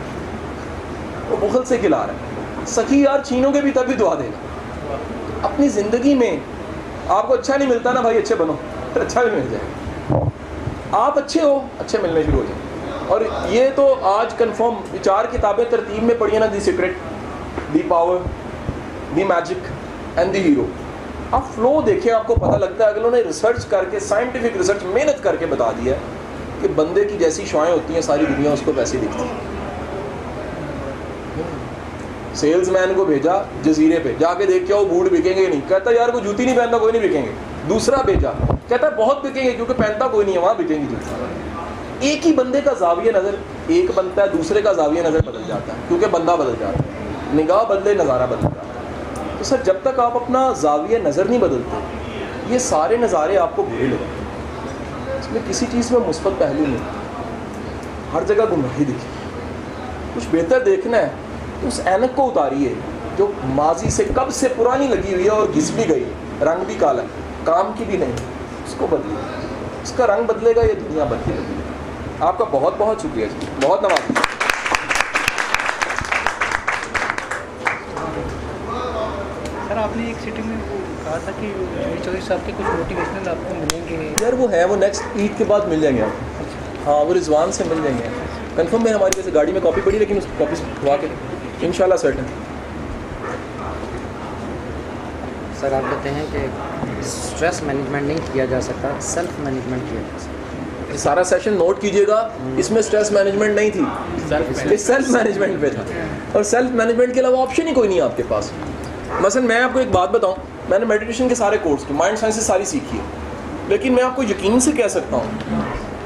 Speaker 1: वो बुखल से खिला रहा है। सखी यार छीनोगे भी तब भी दुआ देगा। अपनी ज़िंदगी में आपको अच्छा नहीं मिलता ना भाई, अच्छे बनो, फिर अच्छा भी मिल जाएगा। आप अच्छे हो, अच्छे मिलने शुरू हो जाए। और ये तो आज कंफर्म 4 किताबें तरतीब में पढ़ी है ना, the secret, the power, the magic and the hero. आप फ्लो देखें, आपको पता लगता है। अगर उन्होंने रिसर्च करके, साइंटिफिक रिसर्च, मेहनत करके बता दिया कि बंदे की जैसी शुआएं होती हैं सारी दुनिया उसको वैसी दिखती है। सेल्समैन को भेजा जजीरे पे, जाके देख के वो बूट बिकेंगे नहीं, कहता यार कोई जूती नहीं पहनता कोई नहीं बिकेंगे। दूसरा भेजा, कहता बहुत बिकेंगे क्योंकि पहनता कोई नहीं है, वहाँ बिकेंगी जूती। एक ही बंदे का जाविया नज़र एक बनता है, दूसरे का जाविया नज़र बदल जाता है क्योंकि बंदा बदल जाता है, निगाह बदले नज़ारा बदल जाता है। तो सर जब तक आप अपना जाविया नज़र नहीं बदलते, ये सारे नज़ारे आपको बुरे लगते, इसमें किसी चीज़ में मुस्बत पहलू नहीं, हर जगह गुमराही दिखी। कुछ बेहतर देखना है तो उस ऐनक को उतारिए जो माजी से कब से पुरानी लगी हुई है और घिस भी गई, रंग भी काला, काम की भी नहीं, उसको बदलिए। उसका रंग बदलेगा, ये दुनिया बदलेगी। आपका बहुत बहुत शुक्रिया जी। बहुत नवाज।
Speaker 2: सर आपने एक सिटिंग में वो कहा था कि चौधरी साहब के कुछ मोटिवेशनल आपको मिलेंगे।
Speaker 1: यार वो है, वो नेक्स्ट ईद के बाद मिल जाएंगे आपको। हाँ वो रिजवान से मिल जाएंगे कंफर्म है। हमारी वैसे गाड़ी में कॉपी पड़ी, लेकिन उस कॉपी से उठवा के इंशाल्लाह सर्टन।
Speaker 3: सर आप कहते हैं कि स्ट्रेस मैनेजमेंट नहीं किया जा सकता, सेल्फ मैनेजमेंट किया जा सकता।
Speaker 1: सारा सेशन नोट कीजिएगा, इसमें स्ट्रेस मैनेजमेंट नहीं थी, सेल्फ मैनेजमेंट पे था। और सेल्फ मैनेजमेंट के अलावा ऑप्शन ही कोई नहीं है आपके पास। मसलन मैं आपको एक बात बताऊं, मैंने मेडिटेशन के सारे कोर्स की, माइंड साइंसेस सारी सीखी है, लेकिन मैं आपको यकीन से कह सकता हूं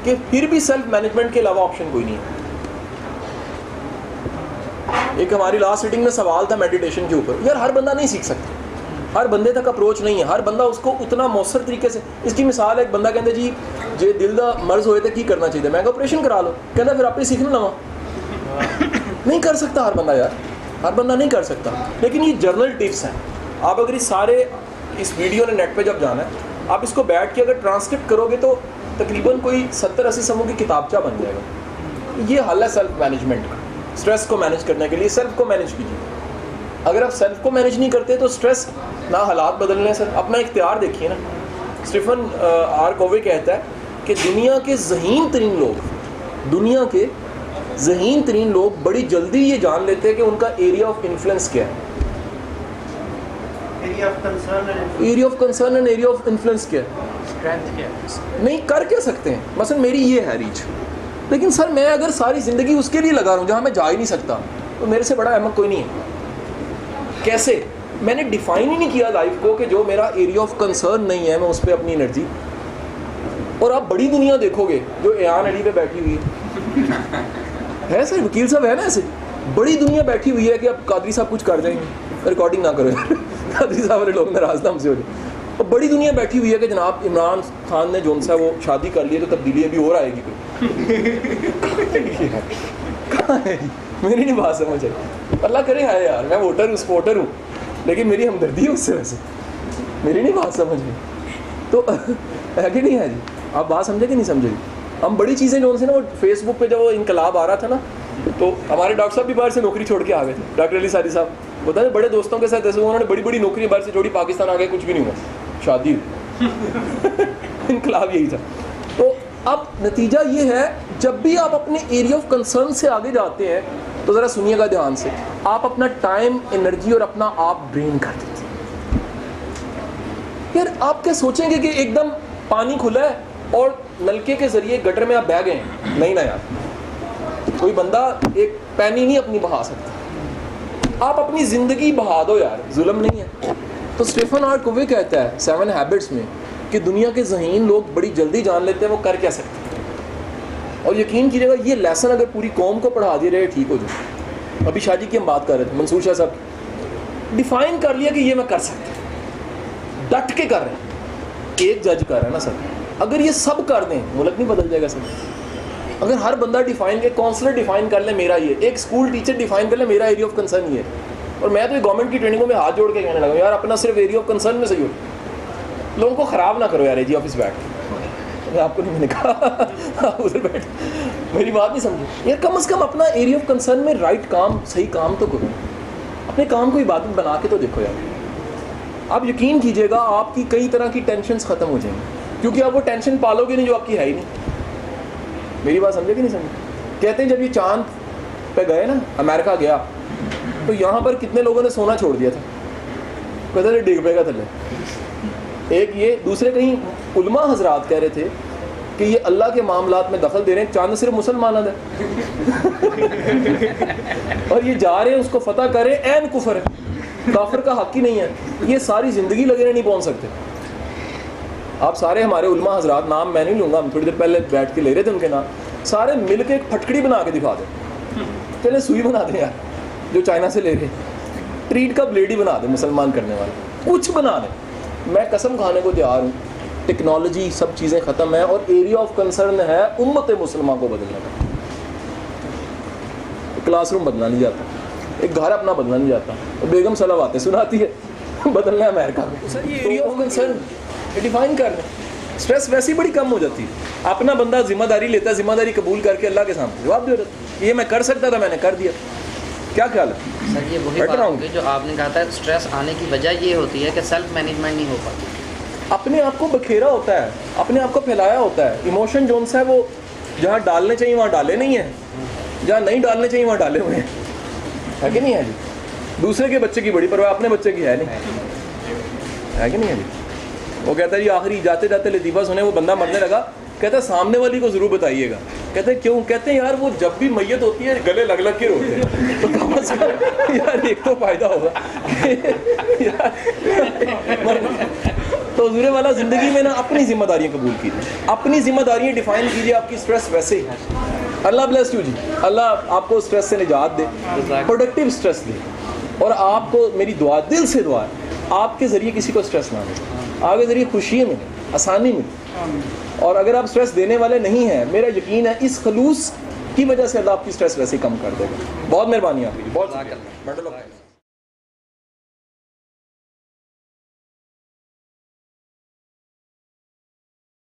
Speaker 1: कि फिर भी सेल्फ मैनेजमेंट के अलावा ऑप्शन कोई नहीं है। एक हमारी लास्ट सीटिंग में सवाल था मेडिटेशन के ऊपर। यार हर बंदा नहीं सीख सकता, हर बंदे तक अप्रोच नहीं है, हर बंदा उसको उतना मौसर तरीके से। इसकी मिसाल है, एक बंदा कहता जी जे दिल का मर्ज होए तो की करना चाहिए, मैं ऑपरेशन करा लो, कहता फिर आप ही सीखना नवा। नहीं कर सकता हर बंदा यार, हर बंदा नहीं कर सकता। लेकिन ये जर्नल टिप्स हैं। आप अगर इस सारे इस वीडियो ने नेट पे जब जाना है, आप इसको बैठ के अगर ट्रांसक्रिप्ट करोगे तो तकरीबन कोई 70-80 समूह की किताबचा बन जाएगा। ये हल है सेल्फ मैनेजमेंट का। स्ट्रेस को मैनेज करने के लिए सेल्फ को मैनेज कीजिए। अगर आप सेल्फ को मैनेज नहीं करते तो स्ट्रेस ना हालात बदलने सर, अपना इख्तियार देखिए ना। स्टीफन आर कोवे कहता है कि दुनिया के ज़हीन तरीन लोग, दुनिया के ज़हीन तरीन लोग बड़ी जल्दी ये जान लेते हैं कि उनका एरिया ऑफ इन्फ्लुएंस क्या है, area of concern and area of influence क्या है,
Speaker 2: स्ट्रेंथ क्या है,
Speaker 1: नहीं कर क्या सकते हैं। मसलन मेरी ये है रीच, लेकिन सर मैं अगर सारी ज़िंदगी उसके लिए लगा रहा हूँ जहाँ मैं जा ही नहीं सकता, तो मेरे से बड़ा अहमक कोई नहीं है। कैसे? मैंने डिफाइन ही नहीं किया लाइफ को कि जो मेरा एरिया ऑफ कंसर्न नहीं है मैं उस पर अपनी एनर्जी। और आप बड़ी दुनिया देखोगे जो एयान अली पे बैठी हुई है सर, वकील साहब है ना, ऐसे बड़ी दुनिया बैठी हुई है कि अब कादरी साहब कुछ कर जाएंगे, रिकॉर्डिंग ना करो कादरी साहब वाले लोग नाराज ना हमसे हो जाए। और बड़ी दुनिया बैठी हुई है कि जनाब इमरान खान ने जोन सा वो शादी कर ली है तो तब्दीली अभी और आएगी कोई। कहाँ है? मेरी नहीं बात समझ आई। अल्लाह करे है यार, मैं वोटर हूँ, सपोर्टर हूँ, लेकिन मेरी हमदर्दी है उससे, वैसे मेरी नहीं बात समझ में। तो है कि नहीं है जी? आप बात समझे कि नहीं समझे? हम बड़ी चीज़ें जो उनसे ना, वो फेसबुक पे जब वो इनकलाब आ रहा था ना, तो हमारे डॉक्टर साहब भी बाहर से नौकरी छोड़ के आ गए थे। डॉक्टर अली सारी साहब बता दें, बड़े दोस्तों के साथ ऐसे उन्होंने बड़ी बड़ी नौकरी बाहर से छोड़ी, पाकिस्तान आ गए, कुछ भी नहीं हुआ, शादी हुई। इनकलाब यही था। तो अब नतीजा ये है, जब भी आप अपने एरिया ऑफ कंसर्न से आगे जाते हैं तो ज़रा सुनिएगा ध्यान से, आप अपना टाइम, एनर्जी और अपना आप ड्रेन कर देते हैं। यार आप क्या सोचेंगे कि एकदम पानी खुला है और नलके के ज़रिए गटर में आप बह गए हैं? नहीं ना यार, कोई बंदा एक पैनी नहीं अपनी बहा सकता। आप अपनी ज़िंदगी बहा दो यार, जुल्म नहीं है। तो स्टीफन आर कोवे कहता है 7 हैबिट्स में कि दुनिया के ज़हीन लोग बड़ी जल्दी जान लेते हैं वो कर क्या सकते हैं। और यकीन कीजिएगा ये लेसन अगर पूरी कौम को पढ़ा दिए रहे ठीक हो जाए। अभी शादी की हम बात कर रहे थे, मंसूर शाह साहब डिफाइन कर लिया कि ये मैं कर सकता, डट के कर रहे हैं। एक जज कर रहा है ना सर, अगर ये सब कर दें मुल्क नहीं बदल जाएगा सर। अगर हर बंदा डिफाइन के, काउंसलर डिफाइन कर ले मेरा ये, एक स्कूल टीचर डिफाइन कर ले मेरा एरिया ऑफ कंसर्न ये। और मैं तो गवर्नमेंट की ट्रेनिंगों में हाथ जोड़ के कहने लगा यार अपना सिर्फ एरिया ऑफ कंसर्न में सही हो, लोगों को ख़राब ना करो यार। एजी ऑफिस बैठ मैं आपको नहीं, मैंने कहा उधर बैठ, मेरी बात नहीं समझे यार। कम से कम अपना एरिया ऑफ कंसर्न में राइट काम, सही काम तो करो, अपने काम को इबादत बना के तो देखो यार। आप यकीन कीजिएगा आपकी कई तरह की टेंशन ख़त्म हो जाएंगी, क्योंकि आप वो टेंशन पालोगे नहीं जो आपकी है ही नहीं। मेरी बात समझे कि नहीं समझे? कहते हैं जब ये चांद पे गए ना, अमेरिका गया, तो यहाँ पर कितने लोगों ने सोना छोड़ दिया था, कहते थे डिग पेगा थले। एक ये, दूसरे कहीं उलमा हजरात कह रहे थे कि ये अल्लाह के मामलात में दखल दे रहे हैं, चांद सिर्फ मुसलमान है और ये जा रहे हैं उसको फतह कर रहे हैं, ऐन कुफर है, काफिर का हक ही नहीं है। ये सारी ज़िंदगी लगे नहीं पहुँच सकते। आप सारे हमारे उलमा हजरात, नाम मैं नहीं लूँगा, हम थोड़ी देर पहले बैठ के ले रहे थे उनके नाम, सारे मिल के एक फटकड़ी बना के दिखा दें, चले सुई बना दें यार, जो चाइना से ले रहे, ट्रीट का ब्लेड ही बना दें मुसलमान करने वाले, कुछ बना दें। मैं कसम खाने को तैयार हूँ। टेक्नोलॉजी सब चीज़ें ख़त्म है और एरिया ऑफ कंसर्न है उम्मत मुसलमान को बदलने का। क्लासरूम बदलना नहीं जाता, एक घर अपना बदलना नहीं जाता, और बेगम सलाह बातें सुनाती है बदलना है अमेरिका में। सर ये एरिया ऑफ कंसर्न डिफाइन कर लें, स्ट्रेस वैसे ही बड़ी कम हो जाती है। अपना बंदा जिम्मेदारी लेता है, जिम्मेदारी कबूल करके अल्लाह के सामने जवाब दे देता है। ये मैं कर सकता था, मैंने कर दिया। क्या ख्याल है?
Speaker 3: सर ये वही बात होगी जो आपने कहा था, स्ट्रेस आने की वजह ये होती है कि सेल्फ मैनेजमेंट नहीं हो पाती।
Speaker 1: अपने आप को बखेरा होता है, अपने आप को फैलाया होता है। इमोशन जोन सा है वो जहाँ डालने चाहिए वहाँ डाले नहीं है, जहाँ नहीं डालने चाहिए वहाँ डाले हुए हैं, है कि नहीं है जी? दूसरे के बच्चे की बड़ी परवाह, अपने बच्चे की है नहीं, है कि नहीं है जी? वो कहता है जी आखिरी जाते जाते लतीफ़ा सुने, वो बंदा मरने लगा, कहता है सामने वाली को ज़रूर बताइएगा। कहते हैं क्यों? कहते हैं यार वो जब भी मैयत होती है गले लग लग के रोते हैं, तो कम से कम यार एक तो फ़ायदा होगा। तो हुज़ूर वाला ज़िंदगी में ना अपनी जिम्मेदारियाँ कबूल कीजिए, अपनी जिम्मेदारियाँ डिफ़ाइन कीजिए। आपकी स्ट्रेस वैसे ही, अल्लाह ब्लेस यू जी, अल्लाह आपको स्ट्रेस से निजात दे, प्रोडक्टिव स्ट्रेस दे। और आपको मेरी दुआ, दिल से दुआ है, आपके ज़रिए किसी को स्ट्रेस ना मिले, आपके ज़रिए खुशी मिले, आसानी मिले। और अगर आप स्ट्रेस देने वाले नहीं हैं, मेरा यकीन है इस खलूस की वजह से अल्लाह आपकी स्ट्रेस वैसे ही कम कर देगा। बहुत मेहरबानी आपकी, बहुत